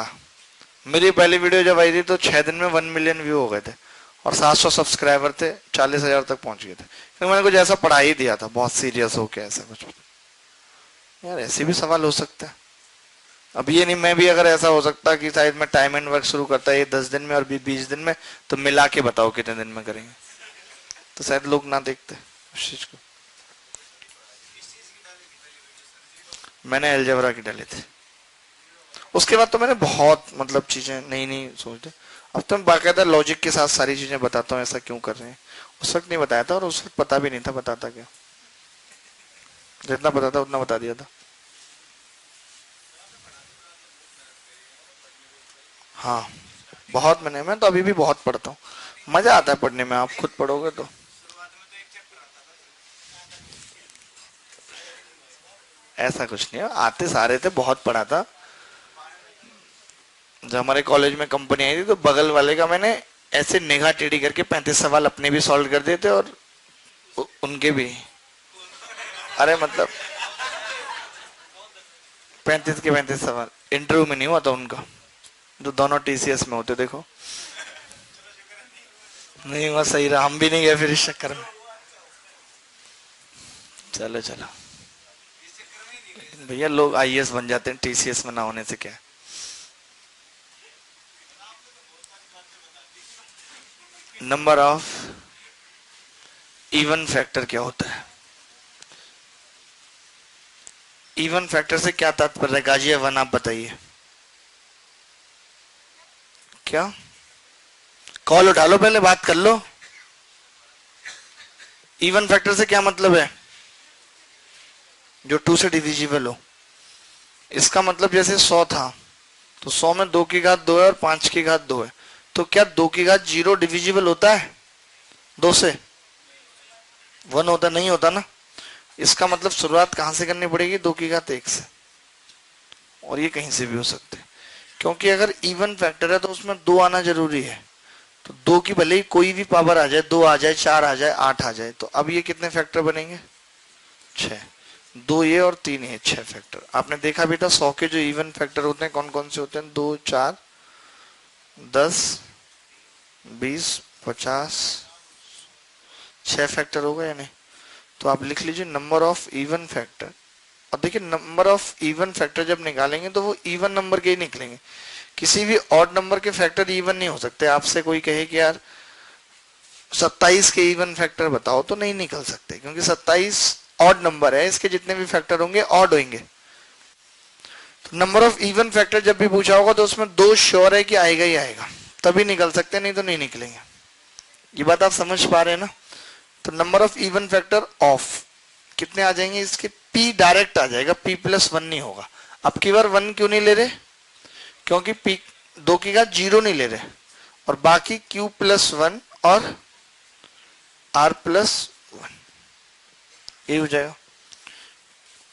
S2: मेरी पहली वीडियो जब आई थी तो 6 दिन में 1 मिलियन व्यू हो गए थे और 700 सब्सक्राइबर थे, 40,000 तक पहुंच गए थे। तो मैंने कुछ ऐसा पढ़ा ही दिया था, बहुत सीरियस हो के ऐसा कुछ। यार ऐसे भी सवाल हो सकता है। अब ये नहीं, मैं भी अगर ऐसा हो सकता कि शायद मैं टाइम एंड वर्क शुरू करता ये 10 दिन में और भी 20 दिन में, तो मिला के बताओ कितने दिन में करेंगे, तो शायद लोग ना देखते उस चीज को। मैंने अलजेब्रा की डाली थी, उसके बाद तो मैंने बहुत मतलब चीजें नई नई सोचते, अब तो मैं बाकायदा लॉजिक के साथ सारी चीजें बताता हूँ ऐसा क्यों कर रहे हैं। उस वक्त नहीं बताया था, और उस वक्त पता भी नहीं था बताता क्या, जितना पता था उतना बता दिया था। हाँ बहुत, मैं तो अभी भी बहुत पढ़ता हूँ, मजा आता है पढ़ने में, आप खुद पढ़ोगे तो। ऐसा कुछ नहीं है, आते सारे थे, बहुत पढ़ा था। जब हमारे कॉलेज में कंपनी आई थी तो बगल वाले का मैंने ऐसे निगाह टेढ़ी करके 35 सवाल अपने भी सॉल्व कर दिए थे, और उनके भी। अरे मतलब 35 के 35 सवाल इंटरव्यू में नहीं हुआ था उनका, जो दोनों टीसीएस में होते, देखो नहीं हुआ, सही रहा, हम भी नहीं गए फिर इस चक्कर में। चलो चलो, भैया लोग आईएएस बन जाते हैं, टीसीएस में ना होने से क्या है। नंबर ऑफ इवन फैक्टर क्या होता है? इवन फैक्टर से क्या तात्पर्य है? गाजिया वन आप बताइए। क्या? कॉल उठा लो, पहले बात कर लो। इवन फैक्टर से क्या मतलब है? जो 2 से डिविजिबल हो। इसका मतलब जैसे 100 था, तो 100 में 2 की घात 2 है और 5 की घात 2 है, तो क्या 2 की घात 0 डिविजिबल होता है 2 से? 1 होता नहीं होता ना। इसका मतलब शुरुआत कहां से करनी पड़ेगी? 2 की घात 1 से, और ये कहीं से भी हो सकते हैं, क्योंकि अगर इवन फैक्टर है तो उसमें 2 आना जरूरी है। तो 2 की भले ही कोई भी पावर आ जाए, 2 आ जाए, 4 आ जाए, 8 आ जाए, तो अब ये कितने फैक्टर बनेंगे? 6। 2 ये और 3 ये, 6 फैक्टर। आपने देखा भी था 100 के जो इवन फैक्टर होते हैं कौन कौन से होते हैं? 2, 4, 10, 20, 50, 6 फैक्टर होगा या नहीं? तो आप लिख लीजिए नंबर ऑफ इवन फैक्टर। और देखिए नंबर ऑफ इवन फैक्टर जब निकालेंगे तो वो इवन नंबर के ही निकलेंगे, किसी भी ऑड नंबर के फैक्टर इवन नहीं हो सकते। आपसे कोई कहे कि यार 27 के इवन फैक्टर बताओ, तो नहीं निकल सकते, क्योंकि 27 ऑड नंबर है, इसके जितने भी फैक्टर होंगे ऑड होंगे। तो नंबर ऑफ इवन फैक्टर जब भी पूछा होगा तो उसमें 2 श्योर है कि आएगा ही आएगा, तभी निकल सकते, नहीं तो नहीं निकलेंगे। ये बात आप समझ पा रहे हैं ना? तो number of even factor of कितने आ जाएंगे इसके? पी डायरेक्ट आ जाएगा, पी प्लस 1 नहीं होगा। अब की बार 1 क्यों नहीं ले रहे? क्योंकि पी 2 की घात 0 नहीं ले रहे, और बाकी क्यू प्लस 1 और आर प्लस 1, ये हो जाएगा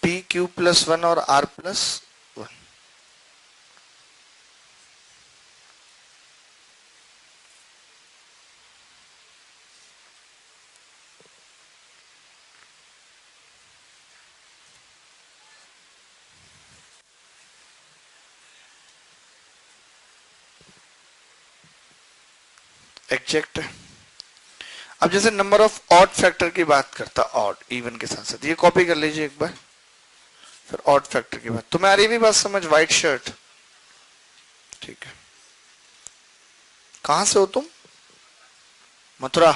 S2: पी क्यू प्लस 1 और आर प्लस 1। एग्जैक्ट। अब जैसे नंबर ऑफ ऑड फैक्टर की बात करता, ऑड इवन के साथ साथ, ये कॉपी कर लीजिए एक बार। फिर ऑड फैक्टर की बात, तुम्हें आ रही भी बात समझ? व्हाइट शर्ट, ठीक है। कहां से हो तुम? Mathura.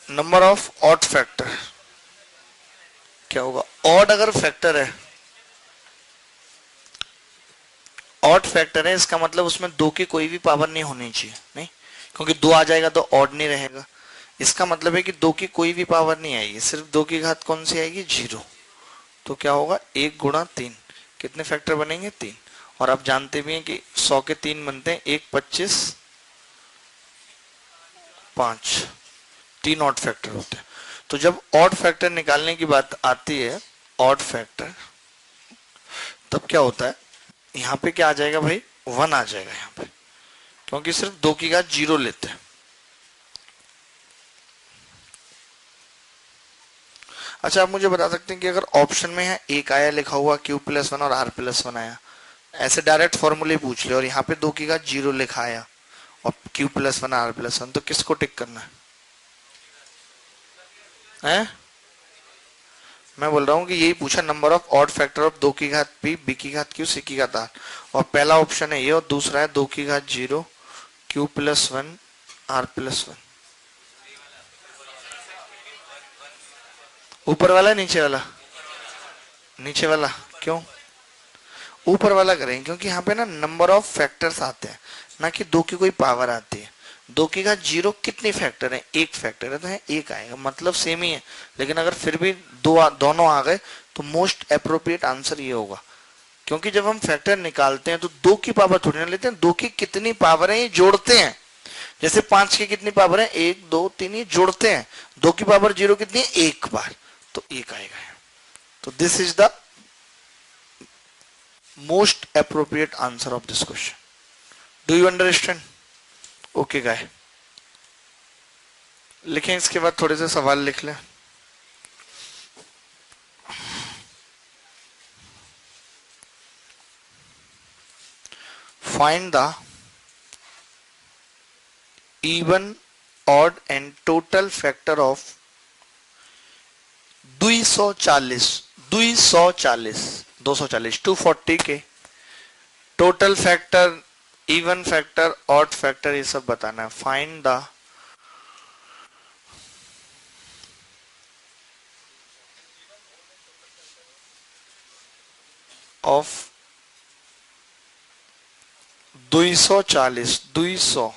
S2: Number of odd factor क्या होगा? ऑड अगर फैक्टर है, ऑड फैक्टर है, इसका मतलब उसमें दो की कोई भी पावर नहीं होनी चाहिए, नहीं, क्योंकि दो आ जाएगा तो ऑड नहीं रहेगा। इसका मतलब है कि दो की कोई भी पावर नहीं आएगी, सिर्फ दो की घात कौन सी आएगी? जीरो। तो क्या होगा? एक गुणा तीन। कितने फैक्टर बनेंगे? तीन। और आप जानते भी हैं कि 100 के तीन बनते हैं, एक 25 5, तीन ऑड फैक्टर होते हैं। तो जब ऑड फैक्टर निकालने की बात आती है, ऑड फैक्टर, तब क्या होता है? यहाँ पे क्या आ जाएगा भाई? वन आ जाएगा यहाँ पे, क्योंकि सिर्फ दो की घात जीरो लेते हैं। अच्छा, आप मुझे बता सकते हैं कि अगर ऑप्शन में है एक आया लिखा हुआ क्यू प्लस वन और आर प्लस वन आया, ऐसे डायरेक्ट फॉर्मूले पूछ ले, और यहाँ पे दो की घात जीरो लिखा आया और Q plus one R plus one, तो किसको टिक करना है? मैं बोल रहा हूँ कि यही पूछा, number of odd factor of दो की घात पी, बी की घात क्यू, सी की घात आर, और पहला ऑप्शन है ये और दूसरा है दो की घात zero, Q plus one, R plus one. ऊपर वाला नीचे वाला? नीचे वाला। क्यों? ऊपर वाला करेंगे क्योंकि यहाँ पे ना नंबर ऑफ फैक्टर्स आते हैं, ना कि दो की कोई पावर आती है। दो की घात जीरो कितनी फैक्टर है? एक फैक्टर है, तो है एक आएगा, मतलब सेम ही है। लेकिन अगर फिर भी दोनों आ गए तो मोस्ट अप्रोप्रिएट आंसर ये होगा, क्योंकि जब हम फैक्टर निकालते हैं तो दो की पावर थोड़ी ना लेते हैं, दो की कितनी पावर है ये जोड़ते हैं। जैसे पांच की कितनी पावर है? एक दो तीन, ये जोड़ते हैं। दो की पावर जीरो कितनी है? एक बार, तो एक आएगा। तो this is the most appropriate answer of this question. Do you understand? Okay guy, लिखें, इसके बाद थोड़े से सवाल लिख लें। Find the even, odd and total factor of 240 240 के total factor, even factor, odd factor, ये सब बताना है। फाइंड द ऑफ 240 200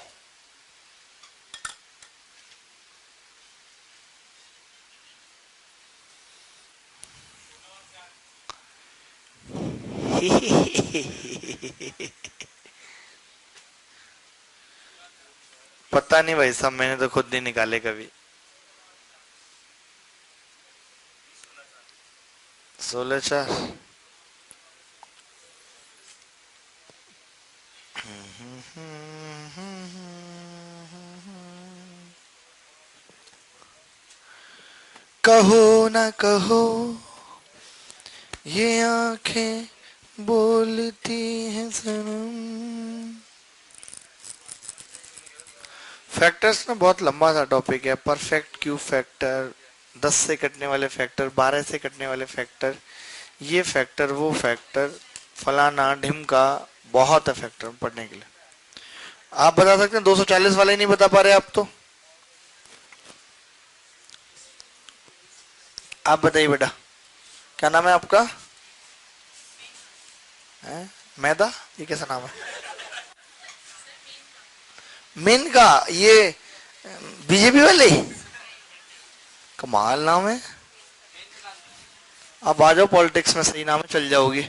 S2: पता नहीं भाई साहब, मैंने तो खुद नहीं निकाले कभी। 16 4। कहो ना कहो ये आंखें बोलती हैं सनम। फैक्टर्स में बहुत लंबा सा टॉपिक है। परफेक्ट क्यू फैक्टर, 10 से कटने वाले फैक्टर, 12 से कटने वाले फैक्टर, ये फैक्टर वो फैक्टर, फलाना ढिमका, बहुत है फैक्टर पढ़ने के लिए। आप बता सकते हैं? 240 वाले नहीं बता पा रहे आप तो? आप बताइए बेटा, क्या नाम है आपका? मैदा, ये कैसा नाम है? मेनका, ये बीजेपी वाले? कमाल नाम है। आप आ जाओ पॉलिटिक्स में, सही नाम है, चल जाओगी।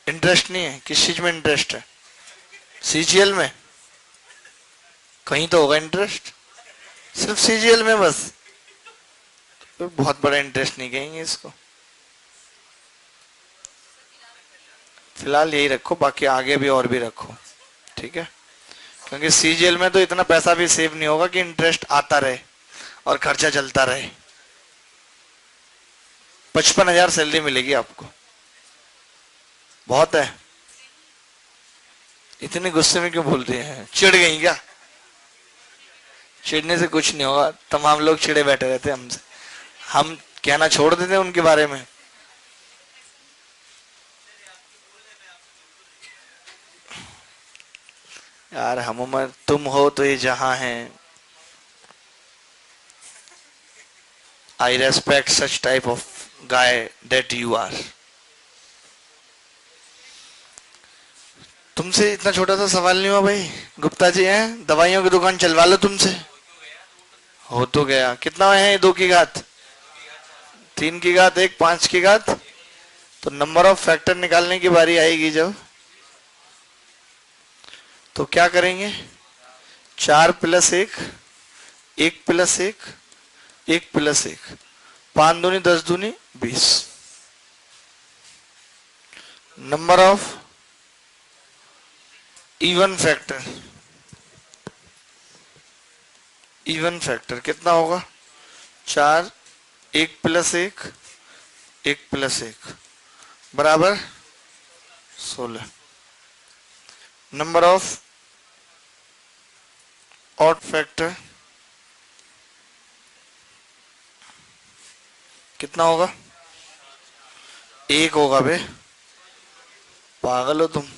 S2: इंटरेस्ट नहीं है? किस चीज में इंटरेस्ट है? सीजीएल में? कहीं तो होगा इंटरेस्ट, सिर्फ सीजीएल में बस? तो बहुत बड़ा इंटरेस्ट नहीं कहेंगे इसको। फिलहाल यही रखो, बाकी आगे भी और भी रखो, ठीक है? क्योंकि सीजीएल में तो इतना पैसा भी सेव नहीं होगा कि इंटरेस्ट आता रहे और खर्चा चलता रहे। 55,000 सैलरी मिलेगी आपको, बहुत है। इतने गुस्से में क्यों बोल रहे हैं? चिढ़ गई क्या? चिढ़ने से कुछ नहीं होगा, तमाम लोग चिढ़े बैठे रहते हमसे, हम कहना छोड़ देते उनके बारे में। यार हम उम्र, तुम हो तो ये जहां है, I respect such type of guy that you are. तुमसे इतना छोटा सा सवाल नहीं हुआ भाई? गुप्ता जी हैं, दवाइयों की दुकान चलवा लो तुमसे। हो तो गया। कितना है 2 की घात, 3 की घात 1, 5 की घात? तो नंबर ऑफ फैक्टर निकालने की बारी आएगी जब, तो क्या करेंगे? 4 + 1, 1 + 1, 1 + 1, 5 दूनी 10 दूनी 20। Number of even factor, even factor कितना होगा? 4, 1 + 1, 1 + 1 बराबर 16। नंबर ऑफ ऑड फैक्टर कितना होगा? 1 होगा बे, पागल हो तुम।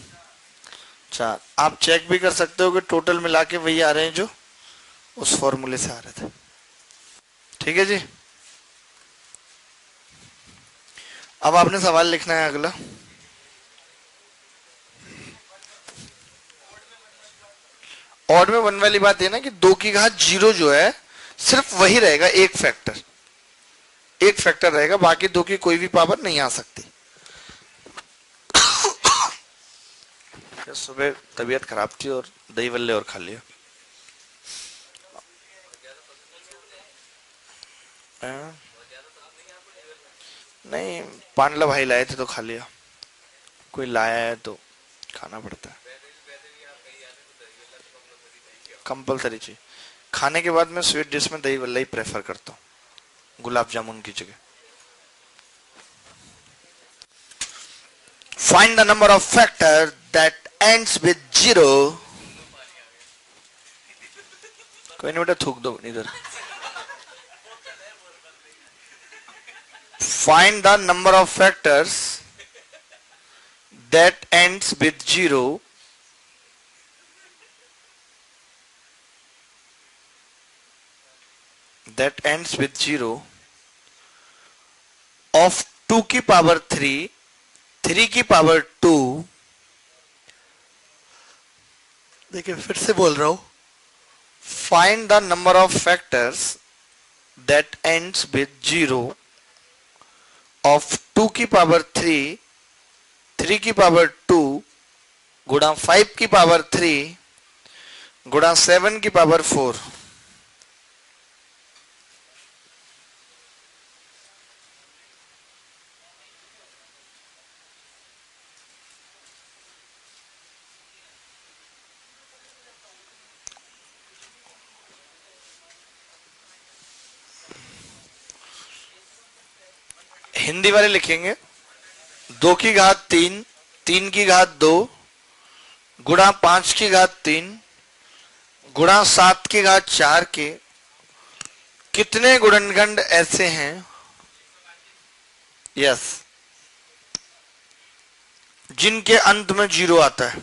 S2: 4। आप चेक भी कर सकते हो कि टोटल मिला के वही आ रहे हैं जो उस फॉर्मूले से आ रहे थे। ठीक है जी। अब आपने सवाल लिखना है अगला। ऑड में 1 वाली बात है ना कि 2 की घात 0 जो है सिर्फ वही रहेगा, एक फैक्टर रहेगा, बाकी 2 की कोई भी पावर नहीं आ सकती। सुबह तबीयत खराब थी और दही बल्ले और खा लिया। नहीं, पांडला भाई लाए थे तो खा लिया, कोई लाया है तो खाना पड़ता है, कंपलसरी चीज। खाने के बाद मैं स्वीट डिश में दही बल्ला ही प्रेफर करता हूँ, गुलाब जामुन की जगह। Find the number of factor that ends with 0। कोई नहीं बेटा, थूक दो इधर। Find the number of factors that ends with 0 of 2 की पावर 3, 3 की पावर 2। देखिए फिर से बोल रहा हूं, find the number of factors that ends with 0 of 2 की पावर 3, 3 की पावर 2 गुणा 5 की पावर 3 गुणा 7 की पावर 4। हिंदी वाले लिखेंगे 2 की घात 3, 3 की घात 2 गुणा 5 की घात 3 गुणा 7 की घात 4 के कितने गुणनखंड ऐसे हैं? यस, जिनके अंत में 0 आता है।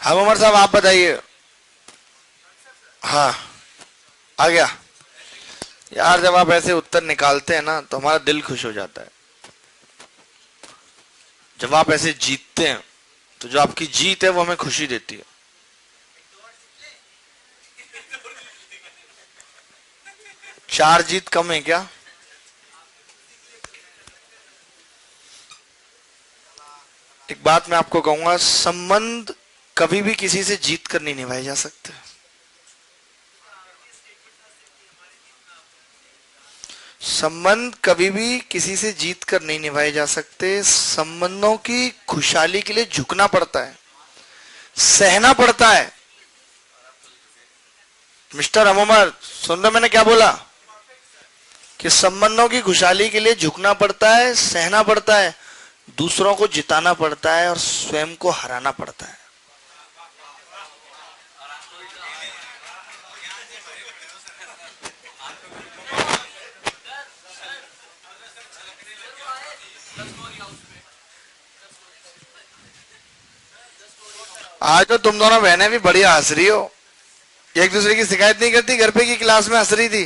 S2: हाँ उमर साहब आप बताइए। हाँ आ गया यार, जब आप ऐसे उत्तर निकालते हैं ना तो हमारा दिल खुश हो जाता है। जब आप ऐसे जीतते हैं तो जो आपकी जीत है वो हमें खुशी देती है। चार जीत कम है क्या? एक बात मैं आपको कहूंगा, संबंध कभी भी किसी से जीत कर नहीं निभाए जा सकते। संबंध कभी भी किसी से जीत कर नहीं निभाए जा सकते। संबंधों की खुशहाली के लिए झुकना पड़ता है, सहना पड़ता है। मिस्टर अमोमर सुन रहे मैंने क्या बोला? कि संबंधों की खुशहाली के लिए झुकना पड़ता है, सहना पड़ता है, दूसरों को जिताना पड़ता है और स्वयं को हराना पड़ता है। आज तो तुम दोनों बहनें भी बढ़िया हंस रही हो, एक दूसरे की शिकायत नहीं करती। घर पे की क्लास में हंस रही थी,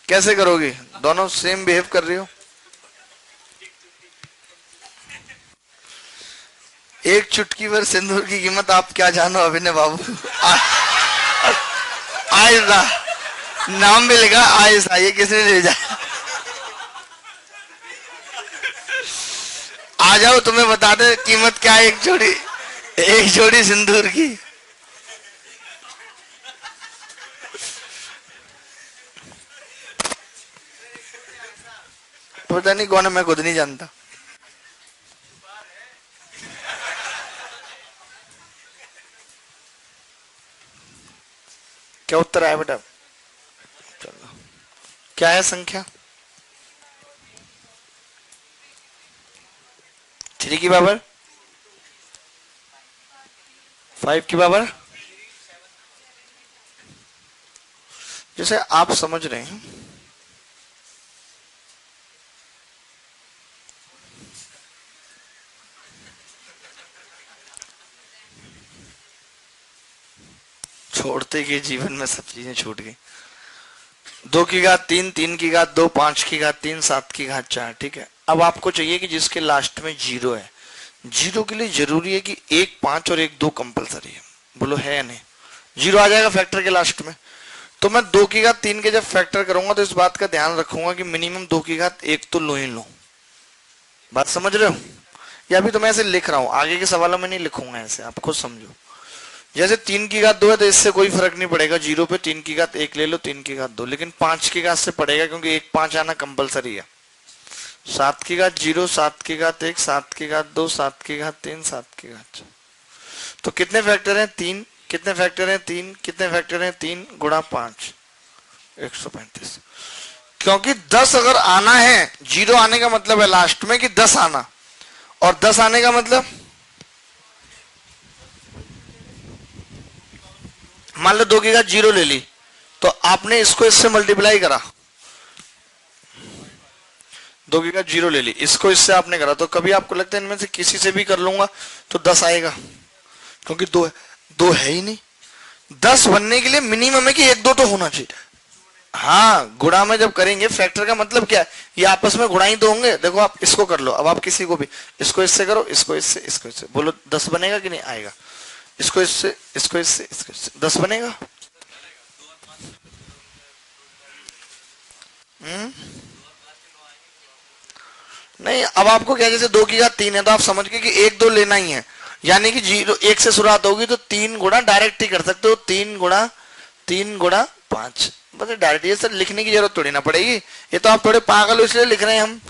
S2: कैसे करोगी? दोनों सेम बिहेव कर रही हो। एक चुटकी भर सिंदूर की कीमत आप क्या जानो अभिनय बाबू। आयसा नाम भी लिखा, आयसा, ये किसने ले जाया? आ जाओ, तुम्हें बता दे कीमत क्या है एक जोड़ी सिंदूर की। पता नहीं कौन है, मैं खुद नहीं जानता। क्या उत्तर आया बेटा? चलो, क्या है संख्या? 3 की पावर 5 की पावर। जैसे आप समझ रहे हैं, छोड़ते के जीवन में सब चीजें छूट गई। 2 की घात 3, 3 की घात 2, 5 की घात 3, 7 की घात 4। ठीक है, अब आपको चाहिए कि जिसके लास्ट में 0 है, 0 के लिए जरूरी है कि 1 5 और 1 2 कंपलसरी है। बोलो है या नहीं? 0 आ जाएगा फैक्टर के लास्ट में। तो मैं 2 की घात 3 के जब फैक्टर करूंगा तो इस बात का ध्यान रखूंगा कि मिनिमम 2 की घात 1 तो लो ही लो। बात समझ रहे हो? या अभी तो मैं ऐसे लिख रहा हूं, आगे के सवालों में नहीं लिखूंगा ऐसे, आप खुद समझो। जैसे 3 की घात 2 है तो इससे कोई फर्क नहीं पड़ेगा, 0 पे 3 की घात 1 ले लो, 3 की घात 2, लेकिन 5 की घात से पड़ेगा क्योंकि 1 5 आना कंपलसरी है। 7 की घात 0, 7 की घात 1, 7 की घात 2, 7 की घात 3, 7 की घात 4। तो कितने फैक्टर हैं? 3। कितने फैक्टर हैं? 3। कितने फैक्टर हैं? 3 गुणा 5, 135। क्योंकि 10 अगर आना है, 0 आने का मतलब है लास्ट में कि 10 आना, और 10 आने का मतलब, मान लो 2 की घात 0 ले ली तो आपने इसको इससे मल्टीप्लाई करा, 2 की घात 0 ले ली, इसको इससे आपने करा, तो कभी आपको लगता है इनमें से किसी से भी कर लूंगा तो 10 आएगा? क्योंकि 2 है ही नहीं। 10 बनने के लिए मिनिमम है कि 1 2 तो होना चाहिए। हाँ, गुणा में जब करेंगे, फैक्टर का मतलब क्या है? ये आपस में गुणा ही तो होंगे। देखो आप इसको कर लो, अब आप किसी को भी, इसको इससे करो, इसको इससे, इसको इससे, बोलो 10 बनेगा कि नहीं आएगा? इसको इससे, इसको इससे, इसको इससे, 10 बनेगा? नहीं, अब आपको क्या, जैसे 2 की घात 3 है तो आप समझ गए कि 1 2 लेना ही है, यानी कि 0 1 से शुरुआत होगी तो 3 गुणा डायरेक्ट ही कर सकते हो, 3 गुणा 5। बस डायरेक्ट, ये सर लिखने की जरूरत थोड़ी ना पड़ेगी। ये तो आप थोड़े पागल हो इसलिए लिख रहे हैं, हम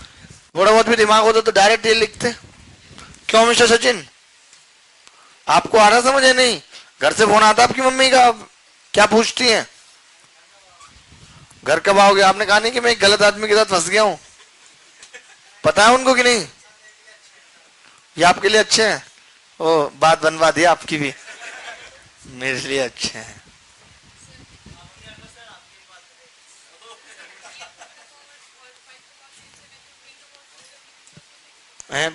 S2: थोड़ा बहुत भी दिमाग होता तो डायरेक्ट ये लिखते। क्यों मिस्टर सचिन, आपको आ रहा समझ है? नहीं, घर से फोन आता आपकी मम्मी का, क्या पूछती हैं? घर कब आओगे? आपने कहा नहीं कि मैं एक गलत आदमी के साथ फंस गया हूं? पता है उनको कि नहीं? ये आपके लिए अच्छे हैं? ओ, बात बनवा दी आपकी भी, मेरे लिए अच्छे हैं।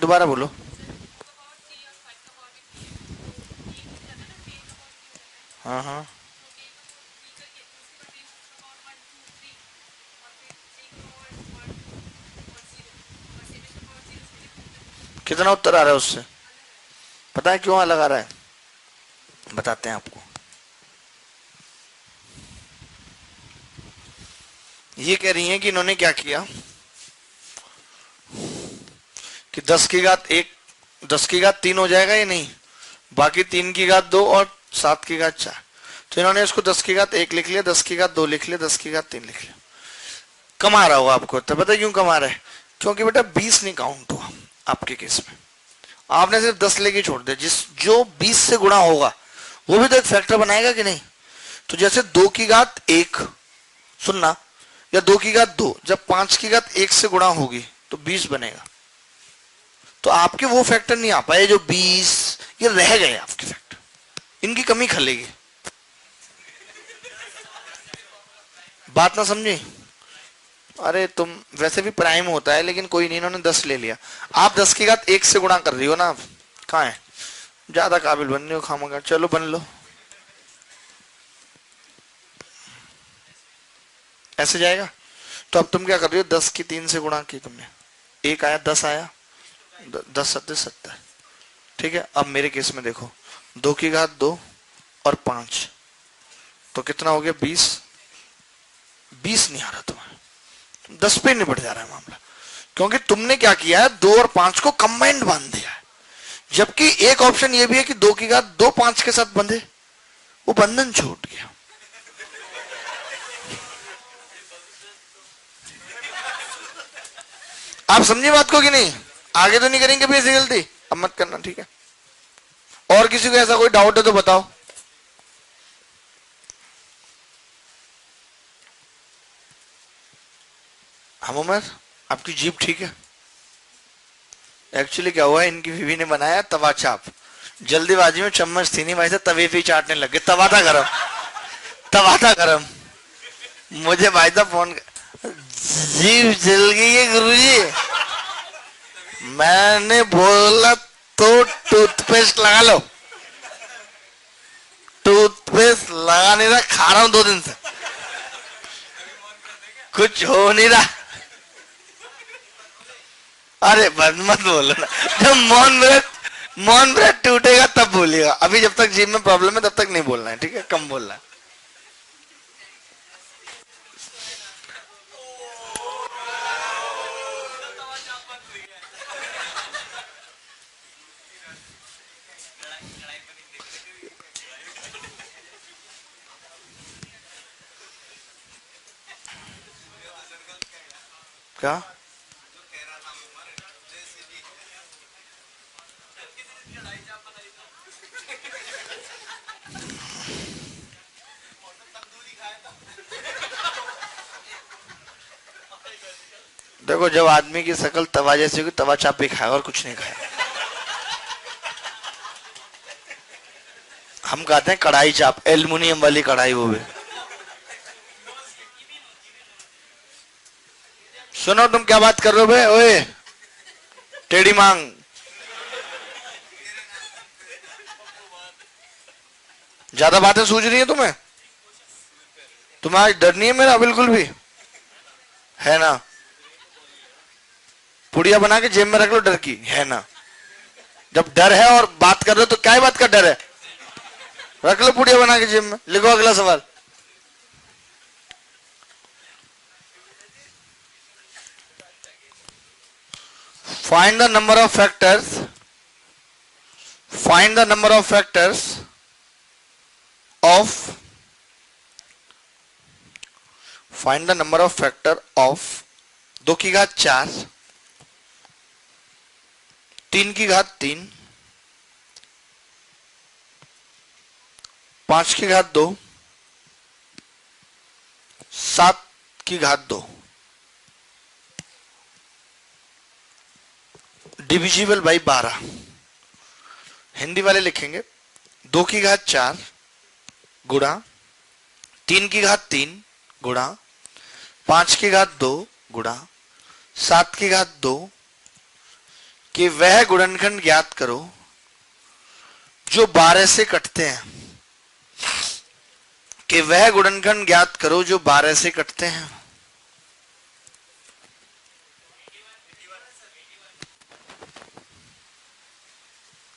S2: दोबारा बोलो। हाँ हाँ, कितना उत्तर आ रहा है उससे? पता है क्यों अलग आ रहा है? बताते हैं आपको। ये कह रही हैं कि इन्होंने क्या किया कि 10 की घात 1, 10 की घात 3 हो जाएगा या नहीं, बाकी 3 की घात 2 और 7 की घात 4। तो इन्होंने इसको 10 की घात 1 लिख लिया, 10 की घात 2 लिख लिया, 10 की घात 3 लिख लिया। कमा रहा होगा आपको, तो पता है क्यों कमा रहा है? क्योंकि बेटा 20 नहीं काउंट हुआ आपके केस में, आपने सिर्फ 10 लेके छोड़ दिया। जो 20 से गुणा होगा वो भी तो एक फैक्टर बनाएगा कि नहीं? तो जैसे 2 की घात 1, सुनना, या 2 की घात 2, जब 5 की घात 1 से गुणा होगी तो 20 बनेगा। तो आपके वो फैक्टर नहीं आ पाए जो 20, ये रह गए आपके फैक्टर, इनकी कमी खलेगी। बात ना समझे? अरे तुम वैसे भी प्राइम होता है, लेकिन कोई नहीं, इन्होंने 10 ले लिया। आप 10 की घात 1 से गुणा कर रही हो ना, आप कहाँ है, ज्यादा काबिल बन रही हो खामखा, चलो बन लो। ऐसे जाएगा। तो अब तुम क्या कर रही हो, 10 की 3 से गुणा की तुमने, 1 आया, 10 आया, 10 सत्ते 70। ठीक है, अब मेरे केस में देखो, 2 की घात 2 और 5, तो कितना हो गया, 20। 20 नहीं आ रहा तुम्हें, 10 पे निपट जा रहा है मामला, क्योंकि तुमने क्या किया है, 2 और 5 को कंबाइंड बांध दिया है। जबकि एक ऑप्शन ये भी है कि 2 की घात 2 5 के साथ बंधे, वो बंधन छूट गया। आप समझे बात को कि नहीं? आगे तो नहीं करेंगे भी ऐसी गलती, अब मत करना, ठीक है? और किसी को ऐसा कोई डाउट है तो बताओ। हम उमर, आपकी जीप ठीक है? एक्चुअली क्या हुआ, इनकी बीवी ने बनाया तवा चाप, जल्दीबाजी में चम्मच थी नहीं भाई, से तवे पे चाटने लगे, तवा था गरम, तवा था गरम। मुझे भाई साहब फोन, जीप जल गई है गुरुजी। मैंने बोला तो टूथपेस्ट लगा लो, टूथपेस्ट लगा नहीं रहा, खा रहा हूं 2 दिन से, कुछ हो नहीं रहा। अरे बस मत बोलो ना, जब मौन व्रत टूटेगा तब बोलिएगा, अभी जब तक जीभ में प्रॉब्लम है तब तक नहीं बोलना है, ठीक है? कम बोलना है। क्या देखो, जब आदमी की शकल तवा जैसी होगी, तवा चाप भी खाएगा और कुछ नहीं खाएगा। हम कहते हैं कढ़ाई चाप, एल्युमिनियम वाली कढ़ाई, वो भी। सुनो, तुम क्या बात कर रहे हो बे, ओए टेढ़ी मांग। ज्यादा बातें सूझ रही है तुम्हें? तुम्हें आज डर नहीं है मेरा बिल्कुल भी, है ना? पुड़िया बना के जेब में रख लो, डर की है ना? जब डर है और बात कर रहे हो तो क्या बात का डर है? रख लो पुड़िया बना के जेब में। लिखो अगला सवाल। Find the number of factors, find the number of factors of, find the number of factor of 2 की घात 4, 3 की घात 3, 5 की घात 2, 7 की घात 2, डिविजिबल बाई 12। हिंदी वाले लिखेंगे 2 की घात 4 गुणा 3 की घात 3 गुणा 5 की घात 2 गुणा 7 की घात 2 कि वह गुणनखंड ज्ञात करो जो 12 से कटते हैं, कि वह गुणनखंड ज्ञात करो जो 12 से कटते हैं।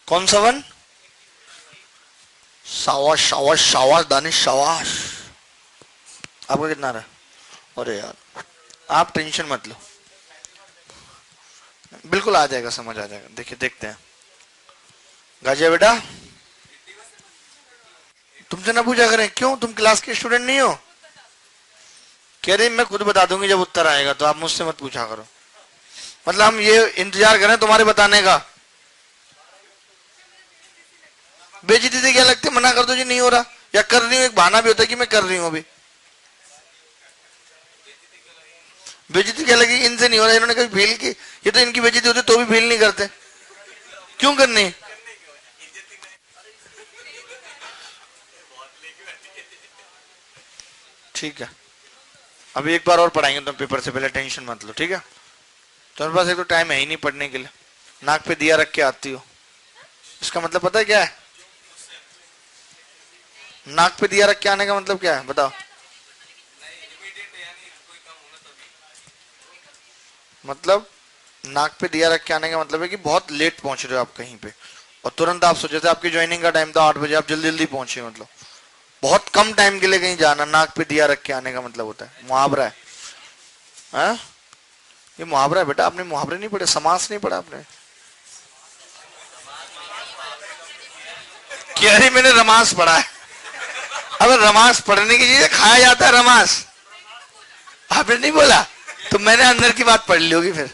S2: कौन सा वन? शाबाश शाबाश शाबाश दानिश शाबाश। आपका कितना रहा? अरे यार, आप टेंशन मत लो, बिल्कुल आ जाएगा, समझ आ जाएगा। देखिए देखते हैं। गाजिया बेटा, तुमसे ना पूछा करें क्यों? तुम क्लास के स्टूडेंट नहीं हो? कह रही मैं खुद बता दूंगी जब उत्तर आएगा, तो आप मुझसे मत पूछा करो। मतलब हम ये इंतजार करें तुम्हारे बताने का? बेइज्जती से क्या लगती है? मना कर दो जी नहीं हो रहा, या कर रही हूँ, एक बहाना भी होता है कि मैं कर रही हूँ अभी। बेइज्जती क्या लगी, इनसे नहीं हो रहा, इन्होंने कभी फेल की, ये तो इनकी बेइज्जती होती तो भी फेल नहीं करते, क्यों करनी? ठीक है, अभी एक बार और पढ़ाएंगे तुम पेपर से पहले, टेंशन मत लो, ठीक है? तुम्हारे पास एक तो टाइम है ही नहीं पढ़ने के लिए, नाक पे दिया रख के आती हो, इसका मतलब पता है क्या है? नाक पे दिया रख के आने का मतलब क्या है बताओ? मतलब नाक पे दिया रख के आने का मतलब है कि बहुत लेट पहुंच रहे हो आप कहीं पे, और तुरंत आप सोचे थे, आपकी ज्वाइनिंग का टाइम था 8 बजे, आप जल्दी जल्दी पहुंचे, मतलब बहुत कम टाइम के लिए कहीं जाना, नाक पे दिया रख के आने का मतलब होता है, मुहावरा है, हा? ये मुहावरा है बेटा, आपने मुहावरे नहीं पढ़े, समास नहीं पढ़ा आपने? क्या नहीं, मैंने रमास पढ़ा है। अब रमास पढ़ने की चीज है, खाया जाता है रमास, आपने नहीं बोला तो मैंने अंदर की बात पढ़ ली होगी फिर।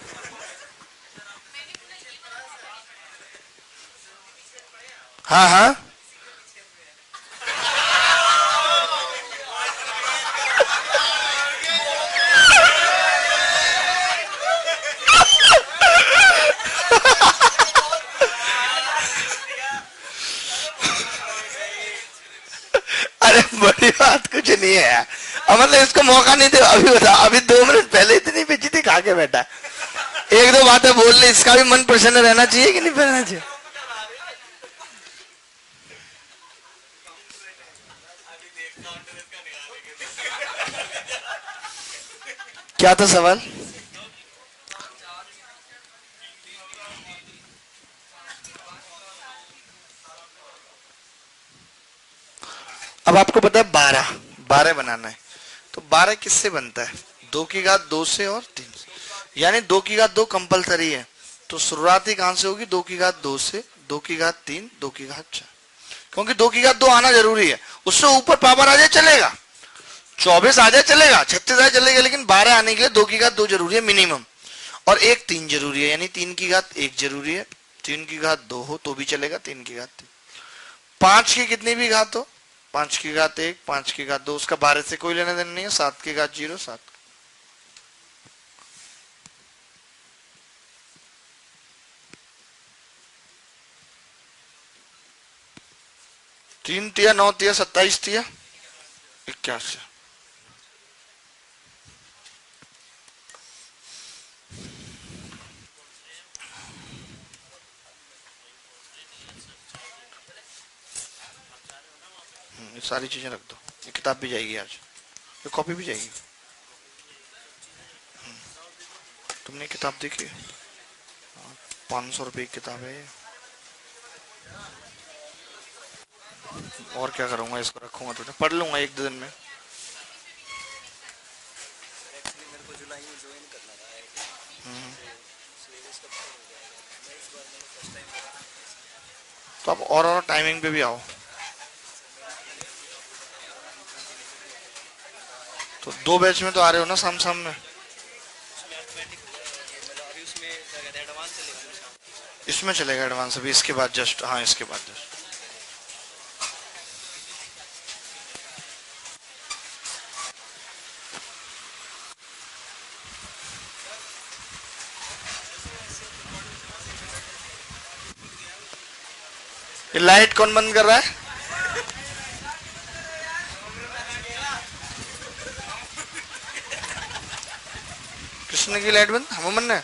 S2: हाँ हाँ, अरे बड़ी बात कुछ नहीं है यार, अब मतलब इसको मौका नहीं दे, अभी बता, अभी 2 मिनट पहले इतनी बेइज्जती खा के बैठा, एक दो बातें बोल ले, इसका भी मन प्रसन्न रहना चाहिए कि नहीं रहना चाहिए? क्या था सवाल? अब आपको पता है 12 बनाना है, तो 12 किससे बनता है? 2 की घात 2 से और 3 से, यानी 2 की घात 2 कंपलसरी है, तो शुरुआती कहां से होगी? 2 की घात 2 से, 2 की घात 3, 2 की घात 4, क्योंकि 2 की घात 2 आना जरूरी है, उससे ऊपर पावर आ जाए चलेगा, 24 आ जाए चलेगा, 36 आ जाए चलेगा, लेकिन 12 आने के लिए 2 की घात 2 जरूरी है मिनिमम, और एक 3 जरूरी है, यानी 3 की घात 1 जरूरी है, 3 की घात 2 हो तो भी चलेगा, 3 की घात 3, 5 की कितनी भी घात हो, 5 की घात 1, 5 की घात 2, उसका 12 से कोई लेना देना नहीं है, 7 की घात 0, 7, 3 तिया 9 तिया 27 तिया 81, ये सारी चीजें रख दो, ये किताब भी जाएगी आज, ये कॉपी भी जाएगी, तुमने किताब देखी? 500 रुपए की किताब है, और क्या करूंगा, इसको रखूंगा तो पढ़ लूंगा 1-2 दिन में। तो आप और टाइमिंग पे भी आओ, तो 2 बैच में तो आ रहे हो ना शाम शाम में? इसमें चलेगा एडवांस अभी, इसके बाद जस्ट, हाँ इसके बाद जस्ट, ये लाइट कौन बंद कर रहा है? किसने की लाइट बंद? हम ने।